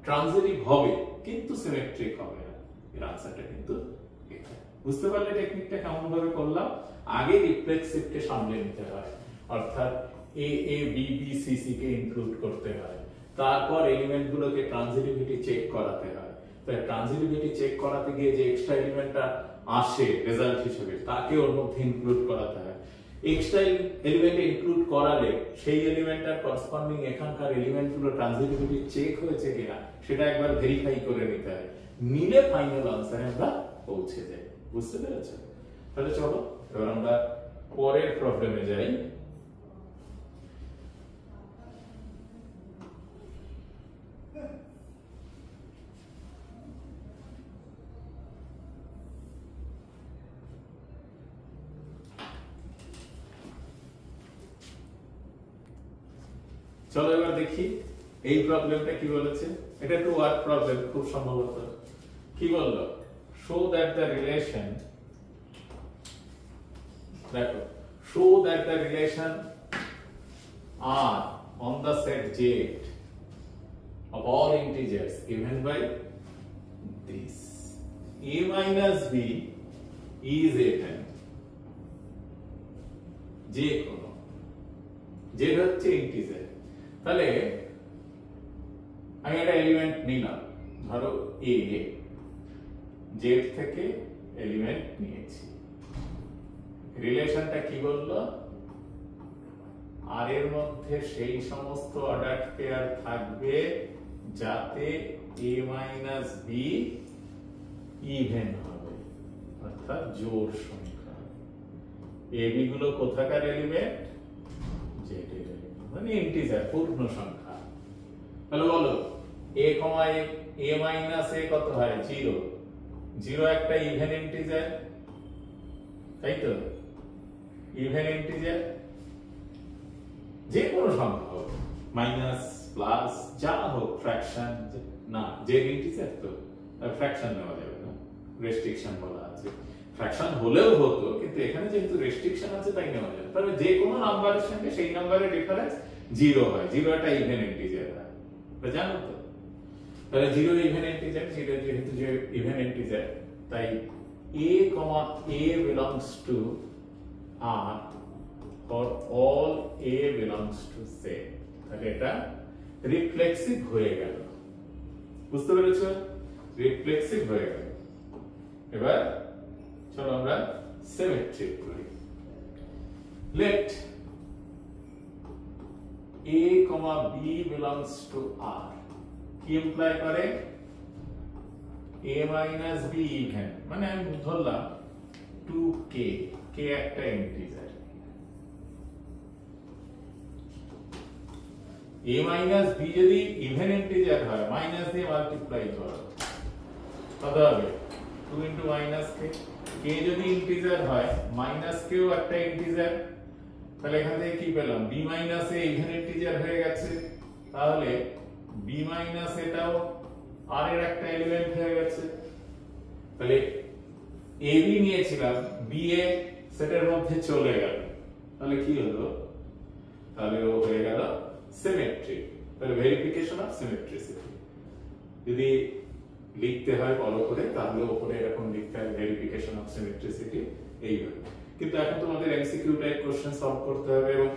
ট্রানজিটিভ হবে কিন্তু সিমেট্রিক হবে না। এর আনসারটা কিন্তু এটা। বুঝতে পারলে টেকনিকটা কেমন ভাবে করলাম? আগে রিফ্লেক্সিভকে সামলে নিতে হয়, অর্থাৎ এ A B B C C K include করতে হয়, তারপর এলিমেন্টগুলোকে ট্রানজিটিভিটি চেক করাতে হয়। তাই ট্রানজিটিভিটি চেক করাতে গিয়ে যে এক্সট্রা এলিমেন্টটা আসে রেজাল্ট হিসেবে তাকে ওর মধ্যে ইনক্লুড করাতে হয়। এক্সট্রা এলিমেন্ট ইনক্লুড করালে সেই এলিমেন্টটার করেসপন্ডিং এখানকার এলিমেন্টগুলো ট্রানজিটিভিটি চেক হয়েছে কিনা সেটা একবার ভেরিফাই করে নিতে হয়, নিলে ফাইনাল আনসারে আমরা পৌঁছে যাই। বুঝতে পেরেছো? তাহলে চলো এবার আমরা পরের প্রবলেমে যাই। চলো এবার দেখি এই প্রবলেমটা কি বলেছে। এটা একটু ওয়ার্ড প্রবলেম খুব সম্ভবত। কি বললো? শো দ্যাট দ্য রিলেশন, দেখো, শো দ্যাট দ্য রিলেশন আর on the set Z of all integers given by this a minus b is a time যে কোনো z হচ্ছে ইন্টিজার। তাহলে আমি একটা এলিমেন্ট নিলাম, ধরো a, z থেকে এলিমেন্ট নিয়েছি। রিলেশনটা কি বললো? আর এর মধ্যে সেই সমস্ত অর্ডারড পেয়ার থাকবে যাতে a মাইনাস b ইভেন হবে, অর্থাৎ জোড় সংখ্যা। ab গুলো কোথাকার এলিমেন্ট? z এর এলিমেন্ট, মানে ইন্টিজার, পূর্ণ সংখ্যা। তাহলে বলো a, a মাইনাস a কত হয়? 0। 0 একটা ইভেন ইন্টিজার, তাই তো? ইভেন ইন্টিজার যে কোনো সংখ্যা হোক, মাইনাস প্লাস যা হোক, ফ্র্যাকশন না, যে ইন্টিজার তো ফ্র্যাকশন নেওয়া যাবে না, রেস্ট্রিকশন বলা আছে। ফ্র্যাকশন হলেও হতো, কিন্তু এখানে যেহেতু রেস্ট্রিকশন আছে তাই নেওয়া যাবে। তবে যে কোনো নাম্বারের সঙ্গে সেই নাম্বারের ডিফারেন্স 0 হয়। 0 একটা ইভেন ইন্টিজার হয়, এটা জানো তো? তাহলে 0 ইভেন ইন্টিজার, 0 যেহেতু যে ইভেন ইন্টিজার, তাই a, a belongs to R for all a belongs to Z, তাহলে এটা রিফ্লেক্সিভ হয়ে গেল। বুঝতে পেরেছো? রিফ্লেক্সিভ হয়ে গেল। এবার চলো আমরা সিমেট্রিক করি। let a, b belongs to R কি ইমপ্লাই করে? a minus b ইভেন, মানে আমি ধরলাম 2k, k একটা ইন্টিজার। a minus b যদি ইভেন ইন্টিজার হয়, মাইনাস দিয়ে মাল্টিপ্লাই করো, কত হবে? 2 into minus k। k যদি ইন্টিজার হয়, মাইনাস কেও একটা ইন্টিজার, তাহলে এখান থেকে কি পেলাম? b minus a even integer হয়ে গেছে, তাহলে b minus এটাও r এর একটা এলিমেন্ট হয়ে গেছে। তাহলে ab নিয়েছিলাম, b এ সেটের মধ্যে চলে গেল, তাহলে কি হলো? তাহলে ও হয়ে গেল সিমেট্রিক। তাহলে ভেরিফিকেশন অফ সিমেট্রিসিটি যদি লিখতে হয় বড় করে, তাহলে উপরে এরকম লিখতে হয় ভেরিফিকেশন অফ সিমেট্রিসিটি, এইভাবে। কিন্তু এখন তোমাদের এমসিকিউ টাইপ কোশ্চেন সলভ করতে হবে, এবং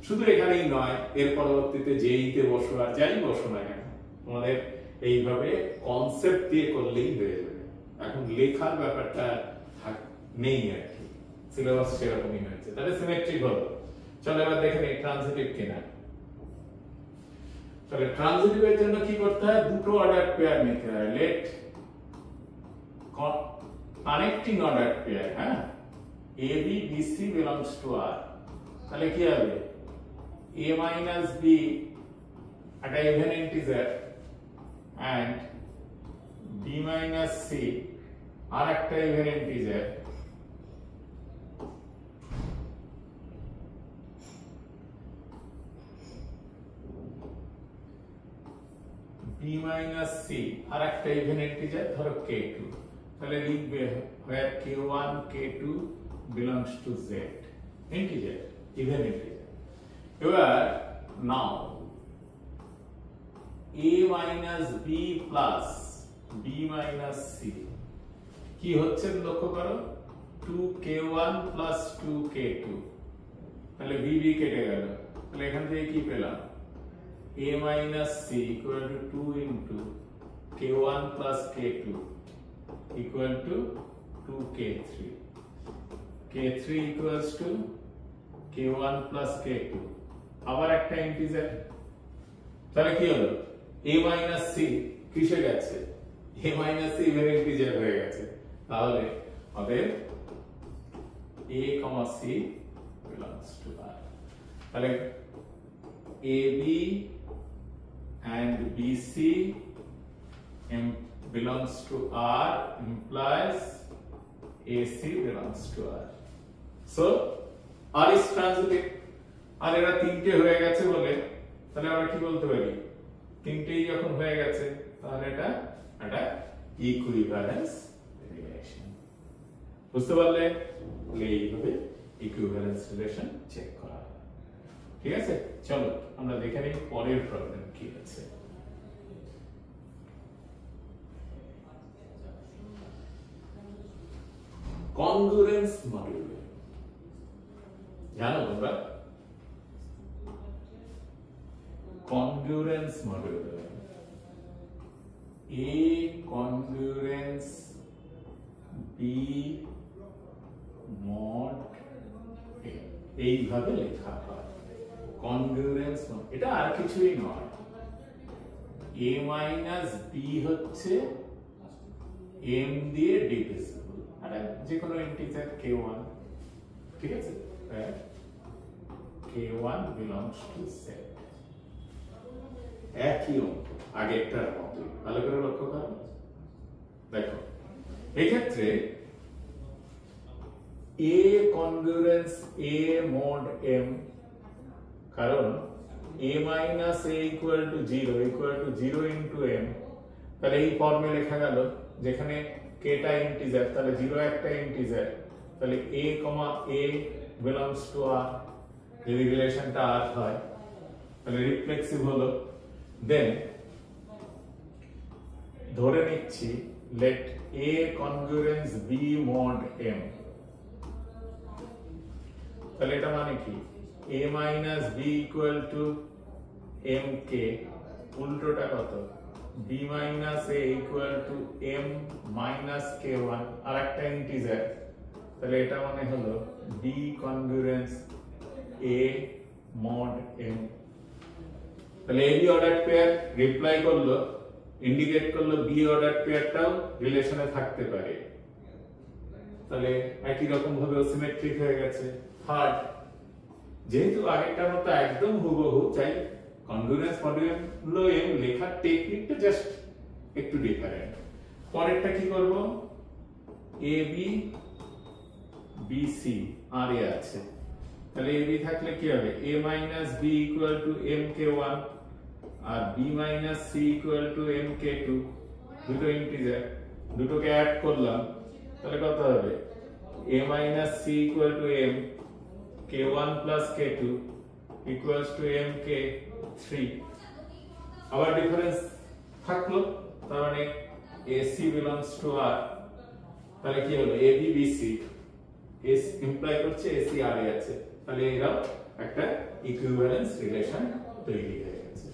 শুধু এখানেই নয়, এর পরবর্তীতে জেইতে বসো আর যাই বসো না কেন, তোমাদের এইভাবে কনসেপ্ট দিয়ে করলেই হয়ে যাবে। এখন লেখার ব্যাপারটা নেই আর কি, সিলেবাস সেরকমই হয়েছে। তাহলে সিমেট্রিক হলো। চলো এবার দেখে নেই ট্রানজিটিভ কিনা। তাহলে ট্রানজিটিভের জন্য কি করতে হয়? দুটো অর্ডার পেয়ার নিতে হয়। লেট কানেক্টিং অর্ডার পেয়ার, হ্যাঁ, a b b c belongs to R, তাহলে কি হবে? a minus b একটা even integer and b minus c আর একটা even integer, b minus c আর একটা ইভেন ইন্টিজার ধরো k2, তাহলে লিখবে where k1 k2 belongs to z, integer, even integer. এবার নাও a minus b plus b minus c কি হচ্ছে লক্ষ্য করো, 2k1 plus 2k2, তাহলে b b কেটে গেল, তাহলে এখান থেকে কি পেলাম, a minus c equal to 2 into k1 plus k2 equal to 2k3, k3 equals to k1 plus k2, আবার একটা ইন্টিজার, তাহলে কি হলো, a minus c কিসে গেছে, a minus c even integer হয়ে গেছে, তাহলে আমাদের a, c belongs to r, তাহলে ab and bc belongs to r implies ac belongs to r, so r is transitive, আর এরা তিনটে হয়ে গেছে বলে তাহলে আমরা কি বলতে পারি, তিনটেই যখন হয়ে গেছে তাহলে এটা একটা ইকুইভ্যালেন্স রিলেশন, বুঝতে পারলে, এইভাবে ইকুইভ্যালেন্স রিলেশন চেক করা হয়। ঠিক আছে, চলো আমরা দেখে নিই পরের প্রবলেম কি আছে। কনগ্রুয়েন্স মডিউল জানো তোমরা, congruence module a congruence b mod a, এইভাবে লেখা হয় কনগ্রুয়েন্স, এটা আর কিছুই নয়, a minus b হচ্ছে m দিয়ে ডিভিজিবল, আর যে কোনো ইন্টিজার k1, ঠিক আছে, k1 belongs to z, একই অঙ্ক আগেরটার মতই, ভালো করে লক্ষ্য করো, দেখো এই ক্ষেত্রে a congruence a mod m, কারণ a minus a equal to 0 into m, তাহলে এই ফর্মে লেখা গেল, যেখানে k টা ইন্টিজার তাহলে 0 একটা ইন্টিজার, তাহলে a, a belongs to r, যদি রিলেশনটা r হয় তাহলে রিফ্লেক্সিভ হলো, দেন ধরে নিচ্ছি let a congruence b mod m, তাহলে এটা মানে কি, a minus b equal to mk, উল্টোটা কত, b minus a equal to m minus k1, আর একটা ইন্টিজার, তাহলে এটা মানে হলো b congruence a mod m, তাহলে ab অর্ডার পেয়ার রিপ্লাই করলো, ইন্ডিকেট করলো b অর্ডার পেয়ারটাও রিলেশনে থাকতে পারে, তাহলে একই রকম ভাবে সিমেট্রিক হয়ে গেছে। থার্ড, যেহেতু আগেরটার মতো একদম হুবহু, চাই কনগ্রুয়েন্স মডিউলো এম লেখার টেকনিকটা জাস্ট একটু ডিফারেন্ট। পরেরটা কি করব, ab bc আর এ আছে, তাহলে ab থাকলে কি হবে, a minus b equal to mk1 R b minus c equal to mk2, দুটো ইন্টিজার, দুটোকে অ্যাড করলাম, তাহলে কত হবে, a minus c equal to m k1 plus k2 equals to mk3, আবার ডিফারেন্স থাকলো, তার মানে ac belongs to r, তাহলে কি হলো, ab bc s ইমপ্লাই করছে ac r এ আছে, তাহলে এরা একটা ইকুইভ্যালেন্স রিলেশন তৈরি হয়ে গেছে।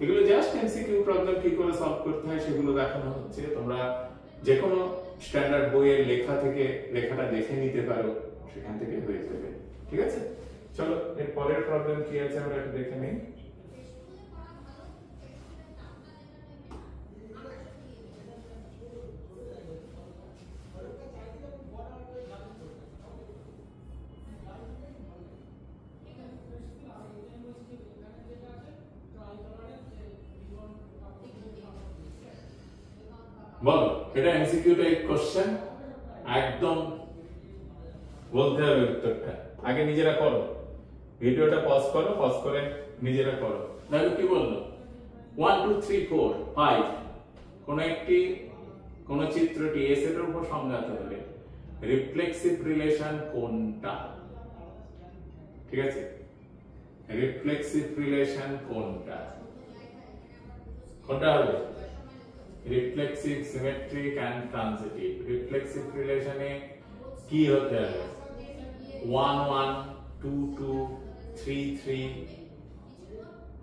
এগুলো জাস্ট এমসিকিউ প্রবলেম কি করে সলভ করতে হয় সেগুলো দেখানো হচ্ছে, তোমরা যে কোনো স্ট্যান্ডার্ড বইয়ের লেখা থেকে লেখাটা দেখে নিতে পারো, সেখান থেকে হয়ে যাবে। ঠিক আছে, চলো এর পরের প্রবলেম কি আছে আমরা একটু দেখে নেই। বলো, এটা এমসিকিউ টাইপ কোশ্চেন, একদম বলতে হবে উত্তরটা, আগে নিজেরা করো, ভিডিওটা পজ করো, পজ করে নিজেরা করো। দেখো কি বললো, 1 2 3 4 5 কোন চিত্রটি এ সেটের উপর সংজ্ঞাত হলে রিফ্লেক্সিভ রিলেশন কোনটা? ঠিক আছে, রিফ্লেক্সিভ রিলেশন কোনটা হবে? Reflexive, symmetric and transitive. রিফ্লেক্সিভ রিলেশনে কি হতে হবে? 1 1 2 2 3 3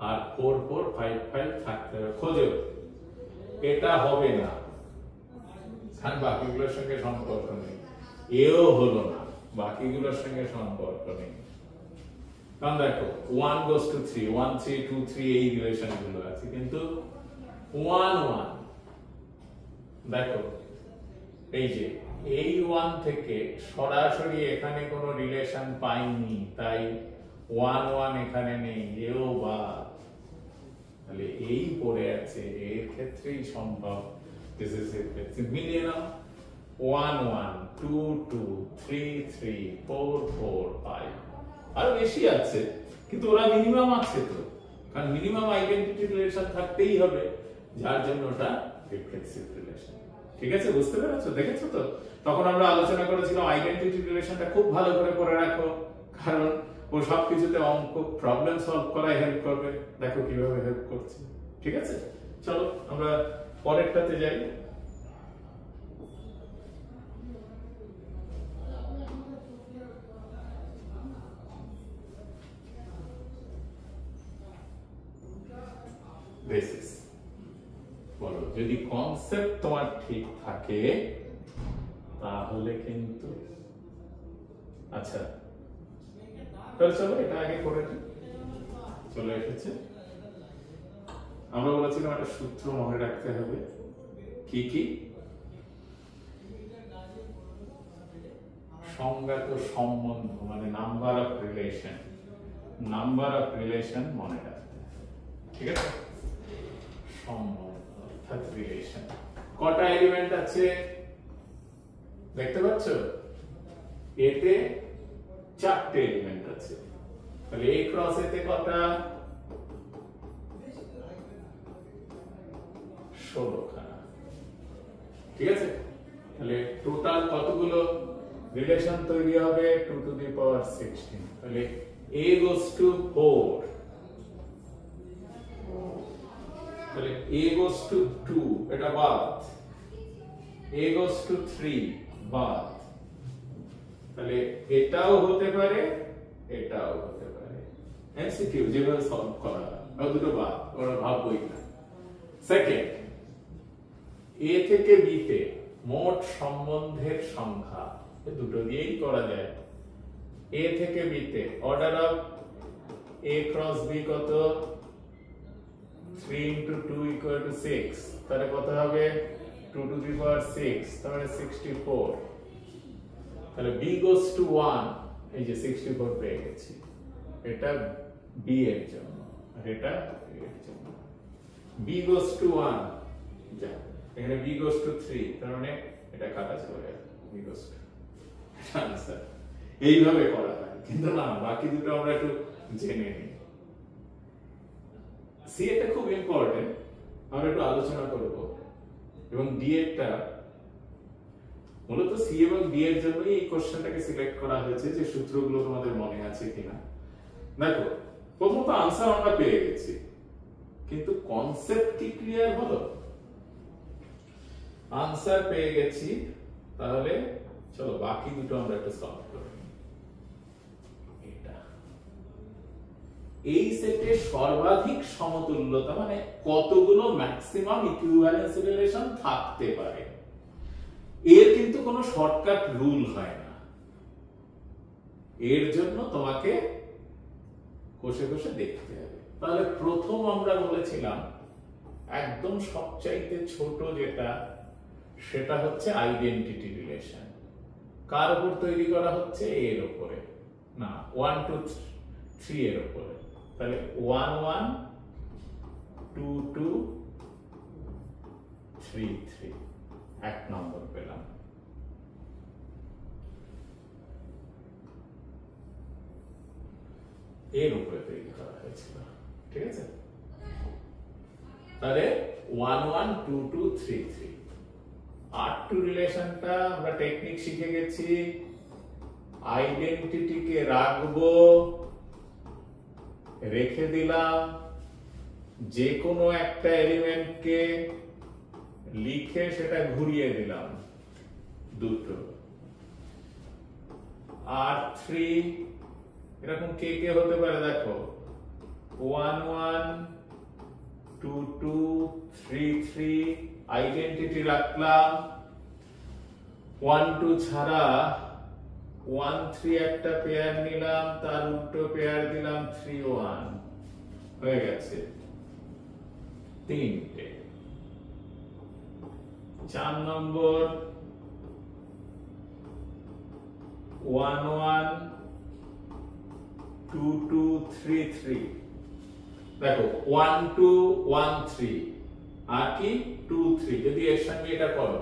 আর 4 4 5 5 থাকতে হবে। খোঁজো, এটা হবে না, কারণ বাকিগুলোর সঙ্গে সম্পর্ক নেই। এও হলো না, বাকিগুলোর সঙ্গে সম্পর্ক নেই। কারণ দেখো 1 goes to 3 1 3 2 3 এই রিলেশন গুলো আছে, কিন্তু 1 1 দেখো এই যে এই 1 থেকে সরাসরি এখানে কোনো রিলেশন পাইনি, তাই 1 1 এখানে নেই, এও বা তাহলে এই পড়ে আছে, এর ক্ষেত্রেই সম্ভব। This is reflexive. মিলিয়ে নাও 1 1 2 2 3 3 4 4 5 আরো বেশি আছে, কিন্তু ওরা মিনিমাম আছে তো, কারণ মিনিমাম আইডেন্টিটি রিলেশন থাকতেই হবে, যার জন্য ওটা রিফ্লেক্সিভ রিলেশন। ঠিক আছে, বুঝতে পেরেছো? দেখেছো তো? তখন আমরা আলোচনা করেছিলাম আইডেন্টিটি রিলেশনটা খুব ভালো করে পড়ে রাখো, কারণ ও সবকিছুতে অঙ্ক প্রবলেম সলভ করায় হেল্প করবে। দেখো কিভাবে হেল্প করছে। ঠিক আছে, চলো আমরা পরেরটাতে যাই। বেসিস বলো, যদি কনসেপ্ট তোমার ঠিক থাকে তাহলে কিন্তু আচ্ছা, তাহলে চলো এটা আগে করে দিই। চলে এসেছে। আমরা বলেছিলাম একটা সূত্র মনে রাখতে হবে। কি কি? সংজ্ঞাত সম্বন্ধ, মানে number of relation. Number of relation মনে রাখতে হবে। ঠিক আছে, সম্বন্ধ অর্থাৎ রিলেশন। কটা এলিমেন্ট আছে দেখতে পাচ্ছ? এতে 4টে এলিমেন্ট আছে, তাহলে a ক্রস এতে কটা? 16 খানা। ঠিক আছে, তাহলে টোটাল কতগুলো রিলেশন তৈরি হবে? 2 টু দি পাওয়ার 16। তাহলে a goes to 4, তাহলে a goes to 2 এটা বাদ, a goes to 3 বাদ, তাহলে এটাও হতে পারে, এটাও হতে পারে। এমসিকিউ যেভাবে সলভ করা হয়, আর দুটো বাদ, ওরা ভাববই না। সেকেন্ড, এ থেকে বি তে মোট সম্বন্ধের সংখ্যা, দুটো দিয়েই করা যায়। এ থেকে বি তে order of a cross b কত? 3 into 2 equal to 6, তাহলে কত হবে? 2 to the power 6, তাহলে 64। তাহলে b goes to 1, এই যে 64 পেয়ে গেছি, এটা b এর জন্য আর এটা a এর জন্য। b goes to 1, যা এখানে b goes to 3, তার মানে এটা কাটা চলে যাবে, b goes to আনসার। এইভাবে করা হয়, কিন্তু না, বাকি দুটো আমরা একটু জেনে নিই। সি এটা খুব ইম্পর্টেন্ট, আমরা একটু আলোচনা করব। এবং ডি এরটা মূলত সি এবং ডি এর জন্য এই কোশ্চেনটাকে সিলেক্ট করা হয়েছে, যে সূত্রগুলো তোমাদের মনে আছে কিনা। দেখো, প্রথমত আনসার আমরা পেয়ে গেছি, কিন্তু কনসেপ্ট কি ক্লিয়ার হলো? আনসার পেয়ে গেছি, তাহলে চলো বাকি দুটো আমরা একটু সলভ করি। এটা এই সেটে সর্বাধিক সমতুল্যতা মানে কতগুলো ম্যাক্সিমাম ইকুইভ্যালেন্স রিলেশন থাকতে পারে, এর কিন্তু কোনো শর্টকাট রুল হয় না। এর জন্য তোমাকে কষে কষে দেখতে হবে। তাহলে প্রথম আমরা বলেছিলাম একদম সবচাইতে ছোট যেটা, সেটা হচ্ছে আইডেন্টিটি রিলেশন। কার উপর তৈরি করা হচ্ছে? এর উপরে না, 1 2 3 এর উপরে। তাহলে 1 1 2 2 3 3 এক নম্বর পেলাম। এর উপরে তৈরি করা হয়েছিল। ঠিক আছে, তাহলে 1 1 2 2 3 3 R2 রিলেশনটা আমরা টেকনিক শিখে গেছি আইডেন্টিটিকে রাখবো রেখে দিলাম যে কোনো একটা এলিমেন্টকে লিখে সেটা ঘুরিয়ে দিলাম দুটো R3 এরকম কে কে হতে পারে দেখো 1 1 2 2 3 3 আইডেন্টিটি রাখলাম 1 2 ছাড়া 1 3 একটা পেয়ার নিলাম তার উল্টো পেয়ার দিলাম 3 1 হয়ে গেছে তিনটে 4 নম্বর 1 1 2 2 3 3 দেখো 1 2 1 3 আর কি 2 3 যদি এর সঙ্গে এটা করো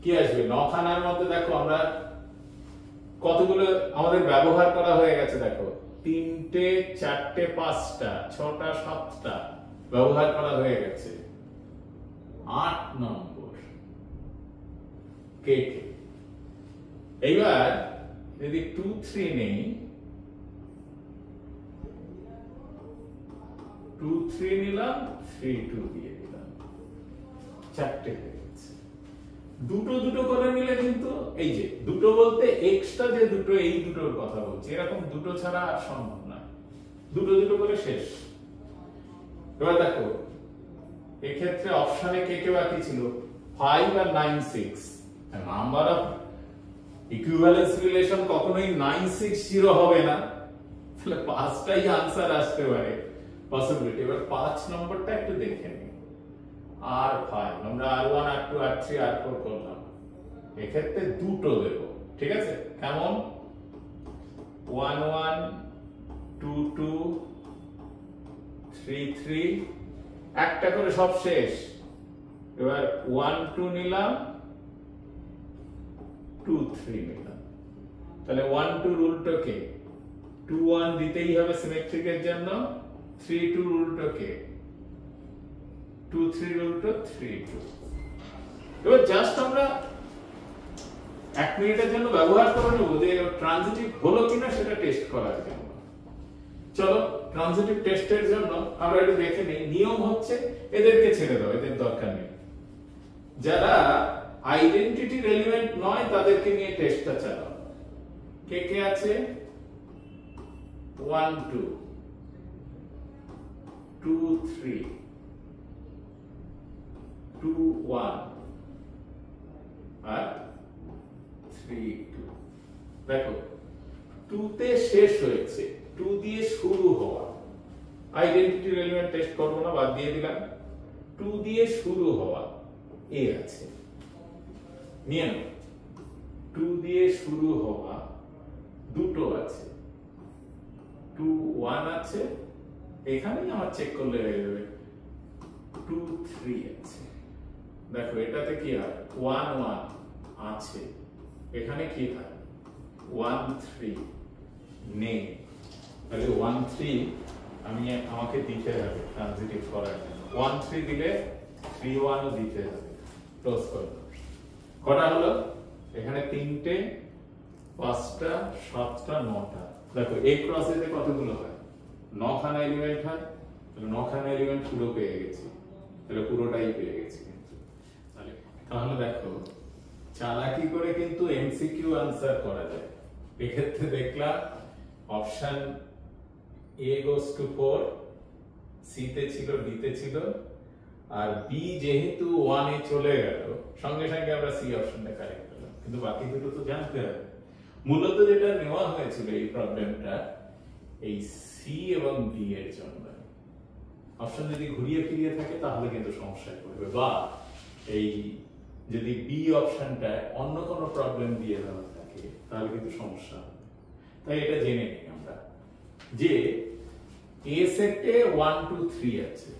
কি আসবে নখানার মধ্যে দেখো আমরা কতগুলো আমাদের ব্যবহার করা হয়ে গেছে দেখো তিনটে চারটে পাঁচটা ছটা সাতটা ব্যবহার করা হয়ে গেছে 8 নম্বর কে কে এইবার যদি 2 3 নেই 2 3 নিলাম 3 2 দিয়ে দিলাম চারটে হয়ে গেছে দুটো দুটো করে নিলে কিন্তু এই যে দুটো বলতে এক্সট্রা যে দুটো এই দুটোর কথা বলছি এরকম দুটো ছাড়া আর সম্ভব না দুটো দুটো করে শেষ এবার দেখো এক্ষেত্রে অপশনে কে কে বাকি ছিল 5 আর 9 6 নাম্বার অফ ইকুইভ্যালেন্স রিলেশন কখনোই 9 6 0 হবে না তাহলে পাঁচটাই আনসার আসতে পারে পসিবিলিটি এবার 5 নম্বরটা একটু দেখে নিই R5 আমরা R1 R2 R3 R4 করলাম এক্ষেত্রে দুটো দেব ঠিক আছে কেমন 1 1 2 2 3 3 একটা করে সব শেষ এবার 1 2 নিলাম 2 3 নিলাম তাহলে 1 2 উল্টো কে 2 1 দিতেই হবে সিমেট্রিকের জন্য 3 2 উল্টো কে 2 3 উল্টো 3 2 এবার জাস্ট আমরা 1 মিনিটের জন্য ব্যবহার করে নেব যে ট্রানজিটিভ হলো কিনা সেটা টেস্ট করার জন্য চলো ট্রানজিটিভ টেস্টের জন্য আমরা একটু দেখে নিই নিয়ম হচ্ছে এদেরকে ছেড়ে দাও এদের দরকার নেই যারা আইডেন্টিটির এলিমেন্ট নয় তাদেরকে নিয়ে টেস্টটা চালাও কে কে আছে 1 2 2 3 2 1 আর 3 2 দেখো 2 তে শেষ হয়েছে 2 দিয়ে শুরু হওয়া আইডেন্টিটির এলিমেন্ট টেস্ট করব না বাদ দিয়ে দিলাম 2 দিয়ে শুরু হওয়া এ আছে নিয়ে নাও 2 দিয়ে শুরু হওয়া দুটো আছে 2 1 আছে এখানেই আমার চেক করলে হয়ে যাবে 2 3 আছে দেখো এটাতে কি হয় 1 1 আছে এখানে কি হয় 1 3 নেই তাহলে 1 3 আমি আমাকে দিতে হবে ট্রানজিটিভ করার জন্য 1 3 দিলে 3 1 ও দিতে হবে ক্লোজ করো কটা হলো এখানে তিনটে পাঁচটা সাতটা নটা দেখো এ ক্রস এতে কতগুলো হয় 9 খানা এলিমেন্ট হয় তাহলে 9 খানা এলিমেন্ট পুরো পেয়ে গেছি তাহলে পুরোটাই পেয়ে গেছি তাহলে দেখো চালাকি করে কিন্তু এমসিকিউ আনসার করা যায় এক্ষেত্রে দেখলাম option A goes to 4 C তে ছিল ডি তে ছিল আর বি যেহেতু 1 এ চলে গেল সঙ্গে সঙ্গে আমরা সি অপশনটা কারেক্ট করলাম কিন্তু বাকি দুটো তো জানতে হবে মূলত যেটা নেওয়া হয়েছিল এই প্রবলেমটা এই সি এবং ডি এর জন্য অপশন যদি ঘুরিয়ে ফিরিয়ে থাকে তাহলে কিন্তু সমস্যায় পড়বে বা এই যদি বি অপশনটা অন্য কোনো প্রবলেম দিয়ে দেওয়া থাকে তাহলে কিন্তু সমস্যা হবে তাই এটা জেনে নিই আমরা যে এ সেটে 1 2 3 আছে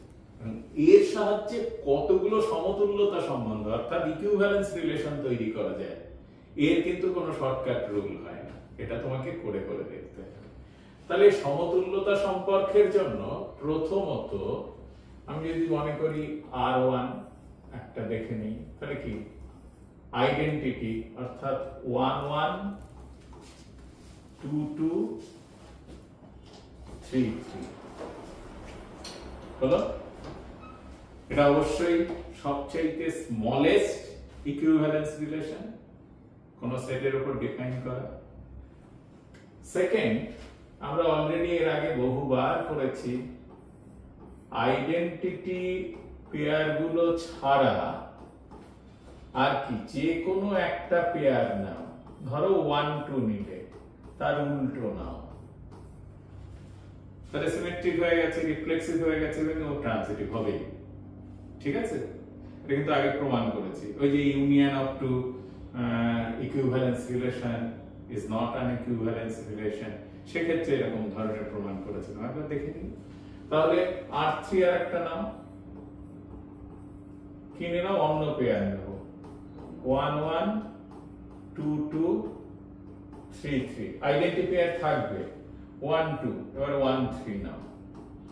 এর সাহায্যে কতগুলো সমতুল্যতা সম্বন্ধ অর্থাৎ ইকুইভ্যালেন্স রিলেশন তৈরি করা যায় এর কিন্তু কোনো শর্টকাট রুল হয় না এটা তোমাকে করে করে দেখতে হবে তাহলে সমতুল্যতা সম্পর্কের জন্য প্রথমত আমি যদি মনে করি R1 একটা দেখে নিই, তাহলে কি আইডেন্টিটি অর্থাৎ 1 1 2 2 3 3 হলো। এটা অবশ্যই সবচেয়ে স্মলেস্ট ইকুইভ্যালেন্স রিলেশন কোন সেটের উপর ডিফাইন করা। সেকেন্ড, আমরা অলরেডি এর আগে বহুবার করেছি আইডেন্টিটি পেয়ার গুলো ছাড়া আর কি যে কোনো একটা পেয়ার নাও, ধরো 1 2 নিলে তার উল্টো নাও, তাহলে সিমেট্রিক হয়ে গেছে, রিফ্লেক্সিভ হয়ে গেছে এবং ও ট্রানজিটিভ হবে। ঠিক আছে, এটা কিন্তু আগে প্রমাণ করেছি। ওই যে union of two equivalence relation is not an equivalence relation, সেক্ষেত্রে এরকম ধরনের প্রমাণ করেছিলাম, একবার দেখে নিন। তাহলে R3 আর একটা নাও, কি নিলাম, অন্য পেয়ার নেব, 1 1 2 2 3 3, আইডেন্টি পেয়ার থাকবে 1 2, এবার 1 3 নাও,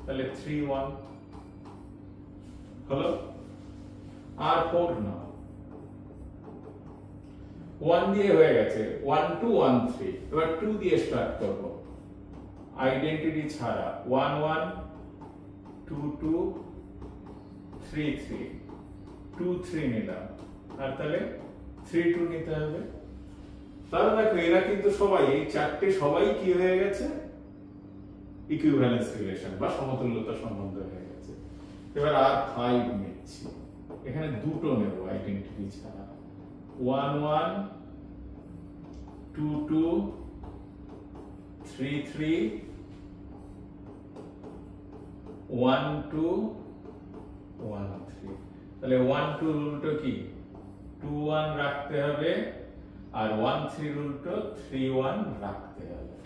তাহলে 3 1 হলো। R4 নাও, 1 দিয়ে হয়ে গেছে, 1 2 1 3, এবার 2 দিয়ে স্টার্ট করব, আইডেন্টিটি ছাড়া 1 1 2 2 3 3, 2 3 নিলাম, আর তাহলে 3 2 নিতে হবে। তাহলে দেখো এরা কিন্তু সবাই, এই চারটে সবাই কি হয়ে গেছে, ইকুইভ্যালেন্স রিলেশন বা সমতুল্যতা সম্বন্ধ হয়ে গেছে। এবার R5 নিচ্ছি, এখানে দুটো নেব আইডেন্টিটি ছাড়া, 1 1 2 2 3 3 1 2 1 3, তাহলে 1 2 উল্টো কি 2 1 রাখতে হবে, আর 1 3 উল্টো 3 1 রাখতে হবে।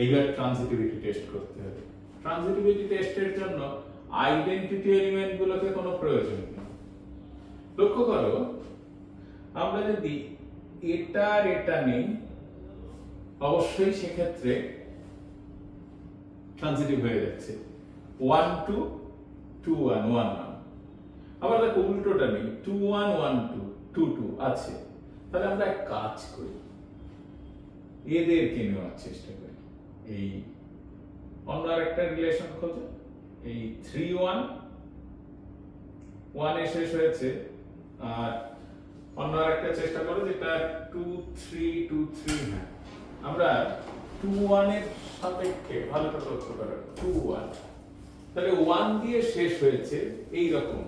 এইবার ট্রানজিটিভিটি টেস্ট করতে হবে। ট্রানজিটিভিটি টেস্টের জন্য আইডেন্টিটি এলিমেন্ট গুলোকে কোনো প্রয়োজন নেই। লক্ষ্য করো, আমরা যদি এটা আর এটা নেই, অবশ্যই সেক্ষেত্রে ট্রানজিটিভ হয়ে যাচ্ছে, 1 2 2 1 1 1। আবার দেখো উল্টোটা নেই, 2 1 1 2 2 2 আছে, তাহলে আমরা এক কাজ করি, এদেরকে নেওয়ার চেষ্টা করি। এই অন্য আরেকটা রিলেশন খোঁজো, এই 3 1 1 এ শেষ হয়েছে, আর অন্য আরেকটা চেষ্টা করো যেটা 2 3 2 3। হ্যাঁ, আমরা 2 1 এর সাপেক্ষে ভালো করে লক্ষ্য করো, 2 1, তাহলে 1 দিয়ে শেষ হয়েছে এই রকম,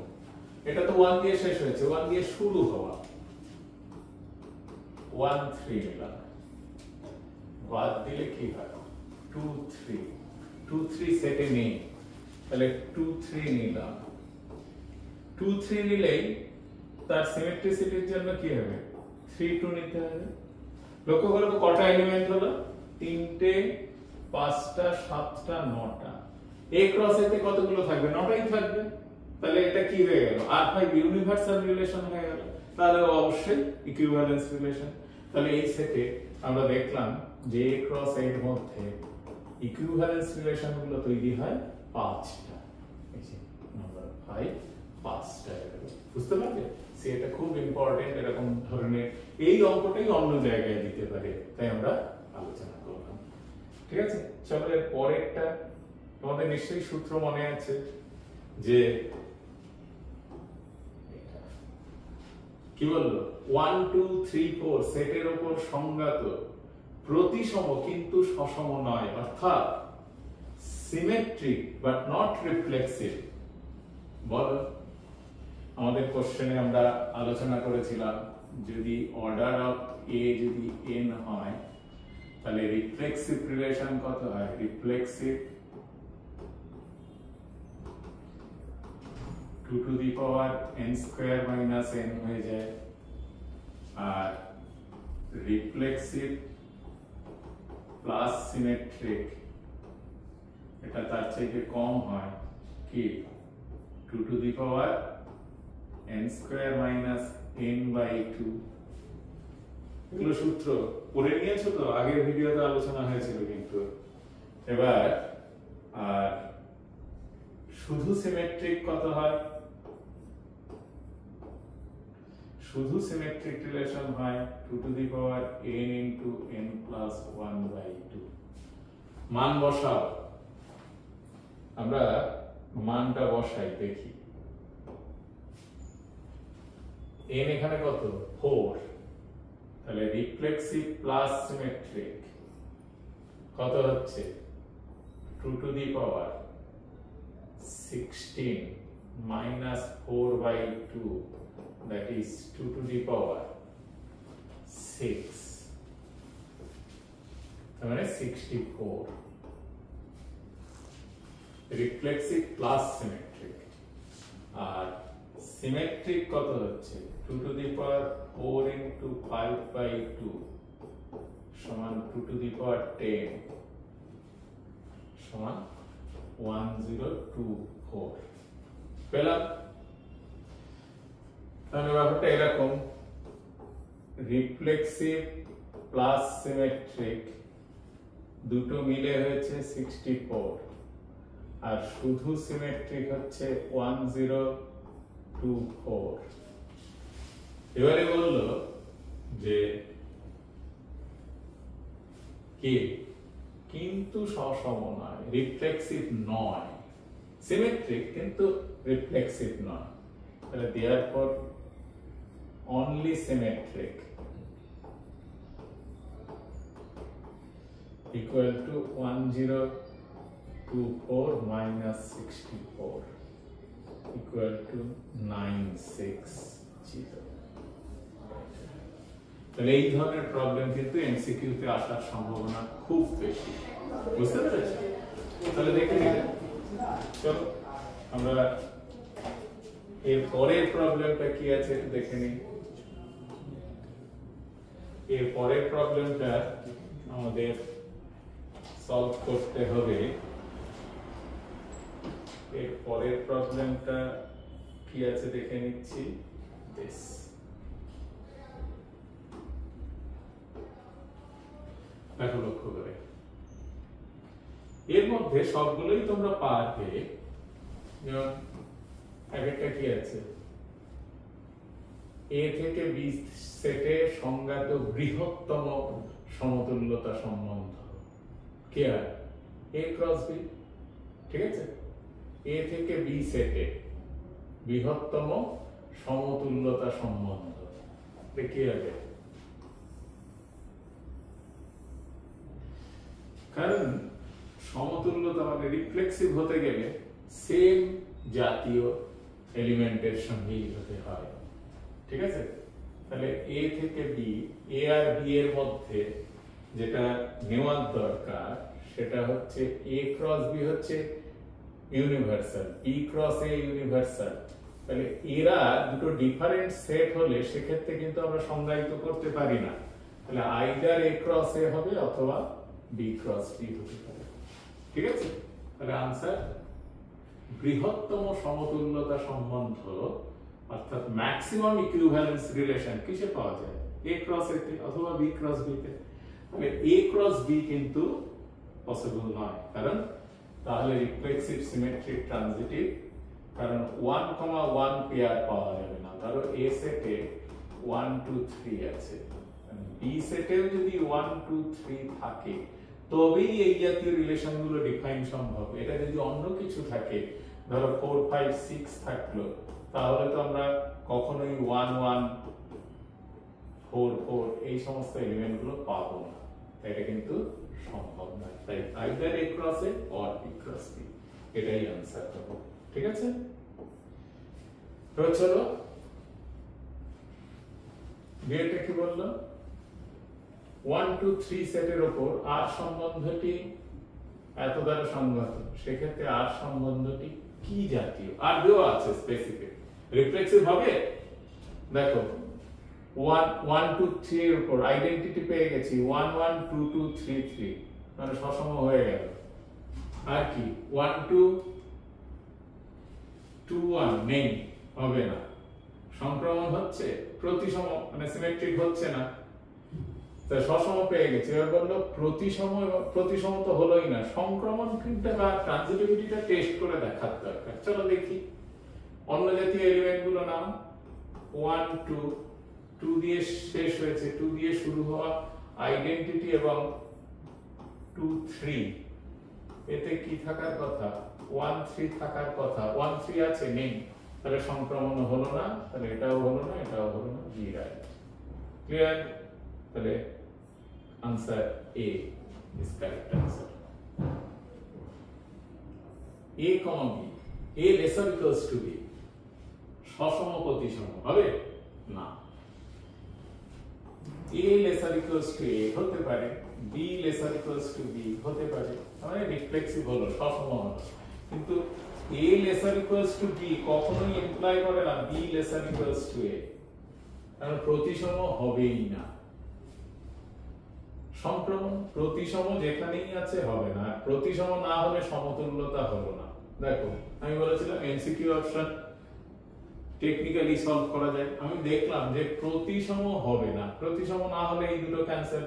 এটা তো 1 দিয়ে শেষ হয়েছে, 1 দিয়ে শুরু হওয়া, 1 3 নিলাম, বাদ দিলে কি হয়, 2 3 2 3 সেটে নেই, তাহলে 2 3 নিলাম, 2 3 নিলেই তার সিমেট্রিসিটির জন্য কি হবে, 3 2 নিতে হবে। লক্ষ্য করো কটা এলিমেন্ট হলো, 3টে 5টা 7টা 9টা, a ক্রস এ তে কতগুলো থাকবে, 9টাই থাকবে। তাহলে এটা কি হয়ে গেল, R5 ইউনিভার্সাল রিলেশন হয়ে গেল, তাহলে অবশ্যই ইকুইভ্যালেন্স রিলেশন। তাহলে এই সেটে আমরা দেখলাম যে a ক্রস a এর মধ্যে ইকুইভ্যালেন্স রিলেশন গুলো তৈরি হয় 5টা, এই যে নাম্বার 5 5টা। বুঝতে পারলে সেটা খুব ইম্পর্টেন্ট, এরকম ধরনের এই অঙ্কটাই অন্য জায়গায় দিতে পারে, তাই আমরা আলোচনা করলাম। ঠিক আছে, চলো এর পরেরটা, তোমাদের নিশ্চয়ই সূত্র মনে আছে যে কি বললো, 1 2 3 4 সেটের উপর সংজ্ঞাত প্রতিসম কিন্তু সসম নয়, অর্থাৎ সিমেট্রিক বাট নট রিফ্লেক্সিভ। বলো, আমাদের কোশ্চেনে আমরা আলোচনা করেছিলাম যদি অর্ডার অফ a যদি n হয়, তাহলে রিফ্লেক্সিভ রিলেশন কত হয়, reflexive 2 to the power n square minus n হয়ে যায়, আর রিফ্লেক্সিভ প্লাস সিমেট্রিক এটা তার থেকে কম হয় কি 2 to the power n square minus n by 2। এগুলো সূত্র পড়ে নিয়েছো তো, আগের ভিডিওতে আলোচনা হয়েছিল কিন্তু। এবার আর শুধু সিমেট্রিক কত হয়? শুধু সিমেট্রিক রিলেশন হয় 2 to the power n into n plus 1 by 2। মান বসাও, আমরা মানটা বসাই দেখি। n এখানে কত? 4। তাহলে রিফ্লেক্সিভ প্লাস সিমেট্রিক কত হচ্ছে? 2 to the power 16 minus 4 by 2, that is 2 to the power 6, মানে 64। Reflexive plus symmetric. আর সিমেট্রিক কত হচ্ছে? 2 to the power 4 into 5 by 2 সমান 2 to the power 10 সমান 1024। পেলাম? তাহলে ব্যাপারটা এরকম, রিফ্লেক্সিভ প্লাস সিমেট্রিক দুটো মিলে হয়েছে 64, আর শুধু সিমেট্রিক হচ্ছে 1024। এবারে বললো যে কে কিন্তু সসম নয়, রিফ্লেক্সিভ নয়, সিমেট্রিক কিন্তু রিফ্লেক্সিভ নয়। তাহলে therefore only symmetric equal to 1024 minus 64 equal to 960। তাহলে এই ধরনের প্রবলেম কিন্তু এমসিকিউ তে আসার সম্ভাবনা খুব বেশি, বুঝতে পেরেছেন? তাহলে দেখে নিন, চলো আমরা এর পরের প্রবলেমটা কি আছে একটু দেখে নিই। এর পরের প্রবলেমটা আমাদের সলভ করতে হবে। এর পরের প্রবলেমটা কি আছে দেখে নিচ্ছি। দিস দেখো, লক্ষ্য করে এর মধ্যে সবগুলোই তোমরা পারবে। যেমন একটা কি আছে, এ থেকে বি সেটে সংজ্ঞাত বৃহত্তম সমতুল্যতা সম্বন্ধ কি হয়? এ ক্রস বি, ঠিক আছে? এ থেকে বি সেটে বৃহত্তম সমতুল্যতা সম্বন্ধ কি হবে? কারণ সমতুল্যতা মানে রিফ্লেক্সিভ হতে গেলে সেম জাতীয় এলিমেন্টের সঙ্গেই হতে হয়, ঠিক আছে? তাহলে এ থেকে বি, এ আর বি এর মধ্যে যেটা নেওয়ার দরকার সেটা হচ্ছে এ ক্রস বি হচ্ছে universal, B cross A universal. তাহলে এরা দুটো ডিফারেন্ট সেট হলে সেক্ষেত্রে কিন্তু আমরা সংজ্ঞায়িত করতে পারি না। তাহলে আইদার এ ক্রস এ হবে অথবা বি ক্রস বি হতে পারে, ঠিক আছে? তাহলে আনসার বৃহত্তম সমতুল্যতা সম্বন্ধ অর্থাৎ ম্যাক্সিমাম ইকুইভ্যালেন্স রিলেশন কিসে পাওয়া যায়? এ ক্রস এ তে অথবা বি ক্রস বি তে। তাহলে এ ক্রস বি কিন্তু পসিবল নয়, কারণ তাহলে রিফ্লেক্সিভ সিমেট্রিক ট্রানজিটিভ, কারণ 1,1 পেয়ার পাওয়া যাবে না। ধরো এ সেটে 1 2 3 আছে, বি সেটেও যদি 1 2 3 থাকে তবেই এই জাতীয় রিলেশন গুলো ডিফাইন সম্ভব। এটা যদি অন্য কিছু থাকে, ধরো 4 5 6 থাকলো, তাহলে তো আমরা কখনোই 1 1 4 4 এই সমস্ত এলিমেন্ট গুলো পাবো না। এটা কিন্তু সম্ভব নয়। তাই either A cross A or B cross B, এটাই आंसर হবে, ঠিক আছে? তো চলো বিয়েটা কি বললো? 1 2 3 সেটের উপর আর সম্বন্ধটি এত দ্বারা সংজ্ঞাত, সেক্ষেত্রে আর সম্বন্ধটি কি জাতীয়? আর দেওয়া আছে স্পেসিফিক, রিফ্লেক্সিভ হবে। দেখো 1 1 2 3 এর উপর আইডেন্টিটি পেয়ে গেছি, 1 1 2 2 3 3 মানে সসম হয়ে গেল। আর কি 1 2 2 1 নেই, হবে না। সংক্রমণ হচ্ছে, প্রতিসম মানে সিমেট্রিক হচ্ছে না। তো সসম পেয়ে গেছে, এবার বললো প্রতিসম তো হলোই না, সংক্রমণ কিন্তু বা ট্রানজিটিভিটিটা টেস্ট করে দেখার দরকার। চলো দেখি অন্য জাতীয় এলিমেন্ট গুলো নাও। 1 2 2 দিয়ে শেষ হয়েছে, 2 দিয়ে শুরু হওয়া আইডেন্টিটি এবং 2 3, এতে কি থাকার কথা? 1 3 থাকার কথা। 1 3 আছে, নেই, তাহলে সংক্রমণ হলো না, তাহলে এটাও হলো না, এটাও হলো না, বি রাইট। ক্লিয়ার? তাহলে answer A is correct answer. A, B, A lesser equals to B, সসম প্রতিসম হবে না। A lesser equals to A হতে পারে, B lesser equals to B হতে পারে, মানে রিফ্লেক্সিভ হলো, সসম হলো, কিন্তু A lesser equals to B কখনোই ইমপ্লাই করে না B lesser equals to A, কারণ প্রতিসম হবেই না। সংক্রমণ প্রতিসম যেখানেই আছে হবে না, প্রতিসম না হলে সমতুল্যতা হলো না। দেখো আমি বলেছিলাম এমসিকিউ অপশন টেকনিক্যালি সলভ করা যায়, আমি দেখলাম যে প্রতিসম হবে না, প্রতিসম না হলে এই দুটো ক্যান্সেল,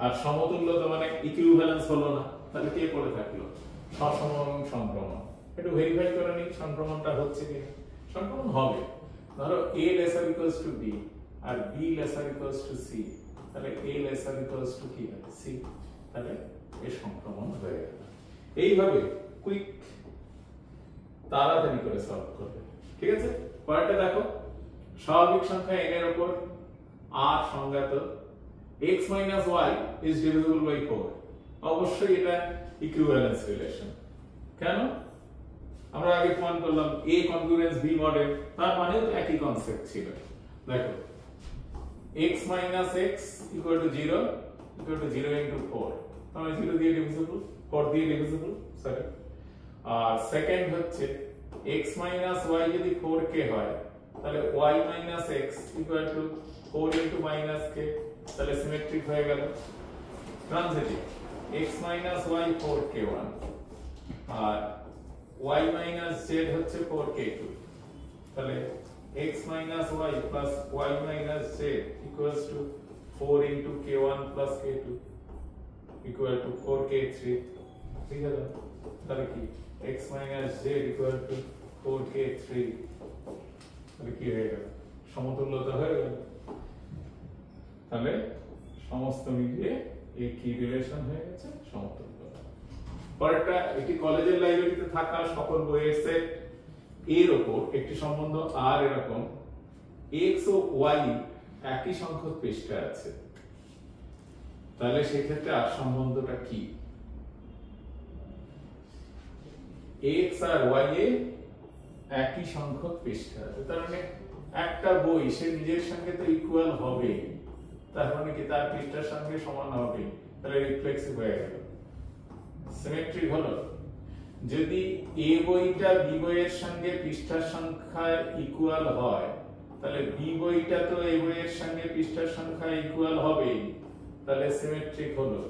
আর সমতুল্যতা মানে ইকুইভ্যালেন্স হলো না, তাহলে কে পড়ে থাকলো? সসম এবং সংক্রমণ। একটু ভেরিফাই করে নিই সংক্রমণটা হচ্ছে কি। সংক্রমণ হবে, ধরো A lesser equals to B R B lesser equals to C, তাহলে A lesser equals to কি হবে? C, তাহলে এর সংক্রমণ হয়ে গেল। এইভাবে কুইক তাড়াতাড়ি করে সলভ করবে, ঠিক আছে? পরেরটা দেখো, স্বাভাবিক সংখ্যা n এর উপর r সংজ্ঞাত x - y is divisible by 4, অবশ্যই এটা ইকুইভ্যালেন্স রিলেশন। কেন? আমরা আগে প্রমাণ করলাম A কনগ্রুয়েন্স B মডেল, তার মানে একই কনসেপ্ট ছিল। দেখো x minus x equal to 0 into 4, তাহলে 0 দিয়ে ডিভিজিবল, 4 দিয়ে ডিভিজিবল, সরি। আর সেকেন্ড হচ্ছে x minus y যদি 4k হয়, তাহলে y minus x equal to 4 into minus k, তাহলে সিমেট্রিক হয়ে গেল। Transitive x minus y 4k1 আর y minus z হচ্ছে 4k2, তাহলে x minus y plus y minus z equals to 4 into k1 plus k2 equal to 4k3, ঠিক আছে? তাহলে কি x minus z equal to 4k3, তাহলে কি হয়ে গেল? সমতুল্যতা হয়ে গেল। তাহলে সমস্ত মিলিয়ে এই কি রিলেশন হয়ে গেছে? সমতুল্যতা। পরেরটা, একটি কলেজের লাইব্রেরিতে থাকা সকল বইয়ের সেট এর উপর একটি সম্বন্ধ আর এরকম x ও y একই সংখ্যক পৃষ্ঠা আছে, তাহলে সেক্ষেত্রে আর সম্বন্ধটা কি? x আর y এ একই সংখ্যক পৃষ্ঠা আছে, তার মানে একটা বই সে নিজের সঙ্গে তো ইকুয়াল হবে, তার মানে কি তার পৃষ্ঠার সঙ্গে সমান হবে, তাহলে রিফ্লেক্সিভ হয়ে গেল, সিমেট্রিক হলো। যদি A বইটা B বইয়ের সঙ্গে পৃষ্ঠার সংখ্যায় ইকুয়াল হয়, তাহলে B বইটা তো A বইয়ের সঙ্গে পৃষ্ঠার সংখ্যায় ইকুয়াল হবেই, তাহলে সিমেট্রিক হলো।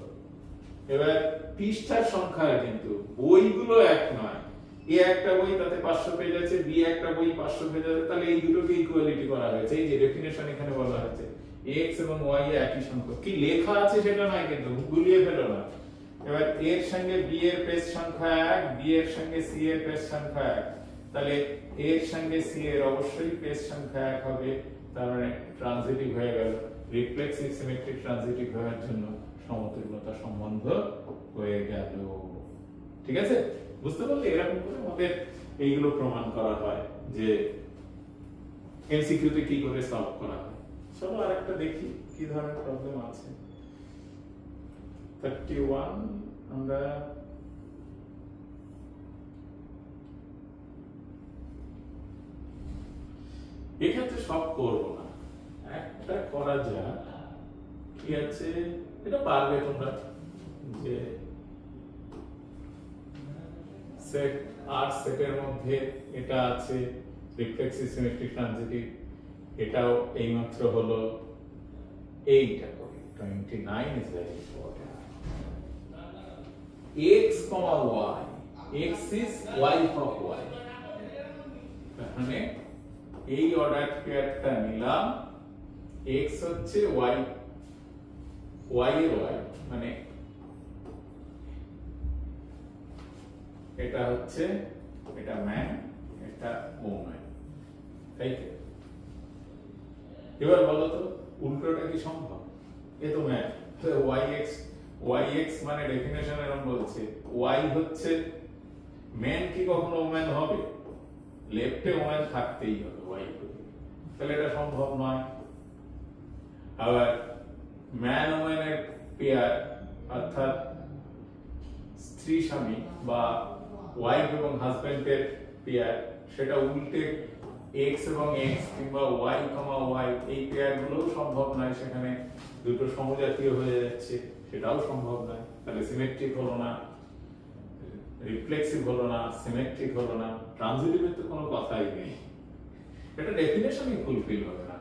এবার পৃষ্ঠার সংখ্যা কিন্তু বইগুলো এক নয়, A একটা বই তাতে 500 পেজ আছে, B একটা বই 500 পেজ আছে, তাহলে এই দুটোকে ইকুয়ালিটি করা হয়েছে। এই যে ডেফিনিশন এখানে বলা হয়েছে x এবং y একই সংখ্যক, কি লেখা আছে সেটা নয়, কিন্তু গুলিয়ে ফেলো না। এবার এর সঙ্গে b এর পেজ সংখ্যা 1, b এর সঙ্গে c এর পেজ সংখ্যা 1, তাহলে এর সঙ্গে c এর অবশ্যই পেজ সংখ্যা 1 হবে, তার মানে ট্রানজিটিভ হয়ে গেল। রিফ্লেক্সিভ সিমেট্রিক ট্রানজিটিভ হওয়ার জন্য সমতুল্যতা সম্বন্ধ হয়ে গেল, ঠিক আছে? বুঝতে পারলে? এরকম করে আমাদের এইগুলো প্রমাণ করা হয় যে এমসিকিউ তে কি করে সলভ করা হয়। চলো আরেকটা দেখি কি ধরনের প্রবলেম আছে। 31 আমরা এক্ষেত্রে সব করব না, একটা করা যাক। কি আছে এটা পারবে তোমরা, যে সেট আর সেটের মধ্যে এটা আছে রিফ্লেক্সিভ সিমেট্রিক ট্রানজিটিভ, এটাও এইমাত্র হলো এইটা। 29 is very important. x, y, x is y of y, মানে এই অর্ডার পেয়ারটা নিলাম, x হচ্ছে y ওয়াই এর ওয়াই মানে এটা হচ্ছে এটা ম্যান এটা ওম্যান, তাই তো? এবার বলো তো উল্টোটা কি সম্ভব? এ তো ম্যান, ওয়াই এক্স মানে ডেফিনেশন এরকম বলছে ওয়াই হচ্ছে ম্যান, কি কখনো ওম্যান হবে? লেফটে ওম্যান থাকতেই হবে ওয়াই, তাহলে এটা সম্ভব নয়। আবার ম্যান ওম্যানের পেয়ার অর্থাৎ স্ত্রী স্বামী বা ওয়াইফ এবং হাজবেন্ডের পেয়ার, সেটা উল্টে এক্স এবং এক্স কিংবা ওয়াই কমা ওয়াই এই পেয়ার গুলোও সম্ভব নয়, সেখানে দুটো সমজাতীয় হয়ে যাচ্ছে, সেটাও সম্ভব নয়। তাহলে সিমেট্রিক হলো না, রিফ্লেক্সিভ হলো না, সিমেট্রিক হলো না, ট্রানজিটিভের তো কোনো কথাই নেই, এটা ডেফিনেশনই ফুলফিল হবে না।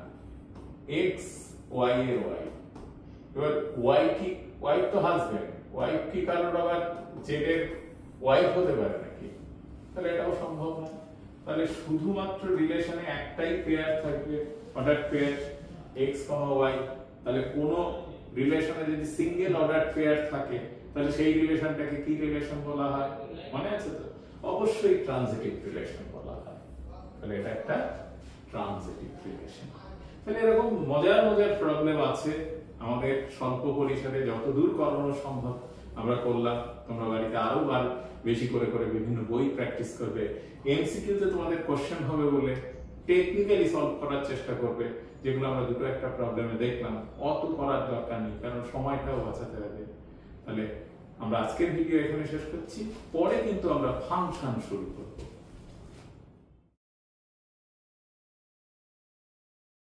এক্স ওয়াই এর ওয়াই, এবার ওয়াই কি, ওয়াই তো হাজবেন্ড, ওয়াইফ কি কারোর আবার জেড এর ওয়াইফ হতে পারে নাকি? তাহলে এটাও সম্ভব না। তাহলে শুধুমাত্র রিলেশনে একটাই পেয়ার থাকবে, অর্ডার পেয়ার এক্স কমা ওয়াই। তাহলে কোনো রিলেশনে যদি সিঙ্গেল অর্ডার পেয়ার থাকে তাহলে সেই রিলেশনটাকে কি রিলেশন বলা হয়? মনে আছে তো? অবশ্যই ট্রানজিটিভ রিলেশন বলা হয়। তাহলে এটা একটা ট্রানজিটিভ রিলেশন। তাহলে এরকম মজার মজার প্রবলেম আছে আমাদের স্বল্প পরিসরে যতদূর করানো সম্ভব আমরা করলাম। তোমরা বাড়িতে আরো বেশি করে করে বিভিন্ন বই প্র্যাকটিস করবে, এমসিকিউ তে তোমাদের কোশ্চেন হবে বলে টেকনিক্যালি সলভ করার চেষ্টা করবে, যেগুলো আমরা দুটো একটা প্রবলেমে দেখলাম। অত করার দরকার নেই, কারণ সময়টাও বাঁচাতে হবে। তাহলে আমরা আজকের ভিডিও এখানে শেষ করছি, পরে কিন্তু আমরা ফাংশন শুরু করবো।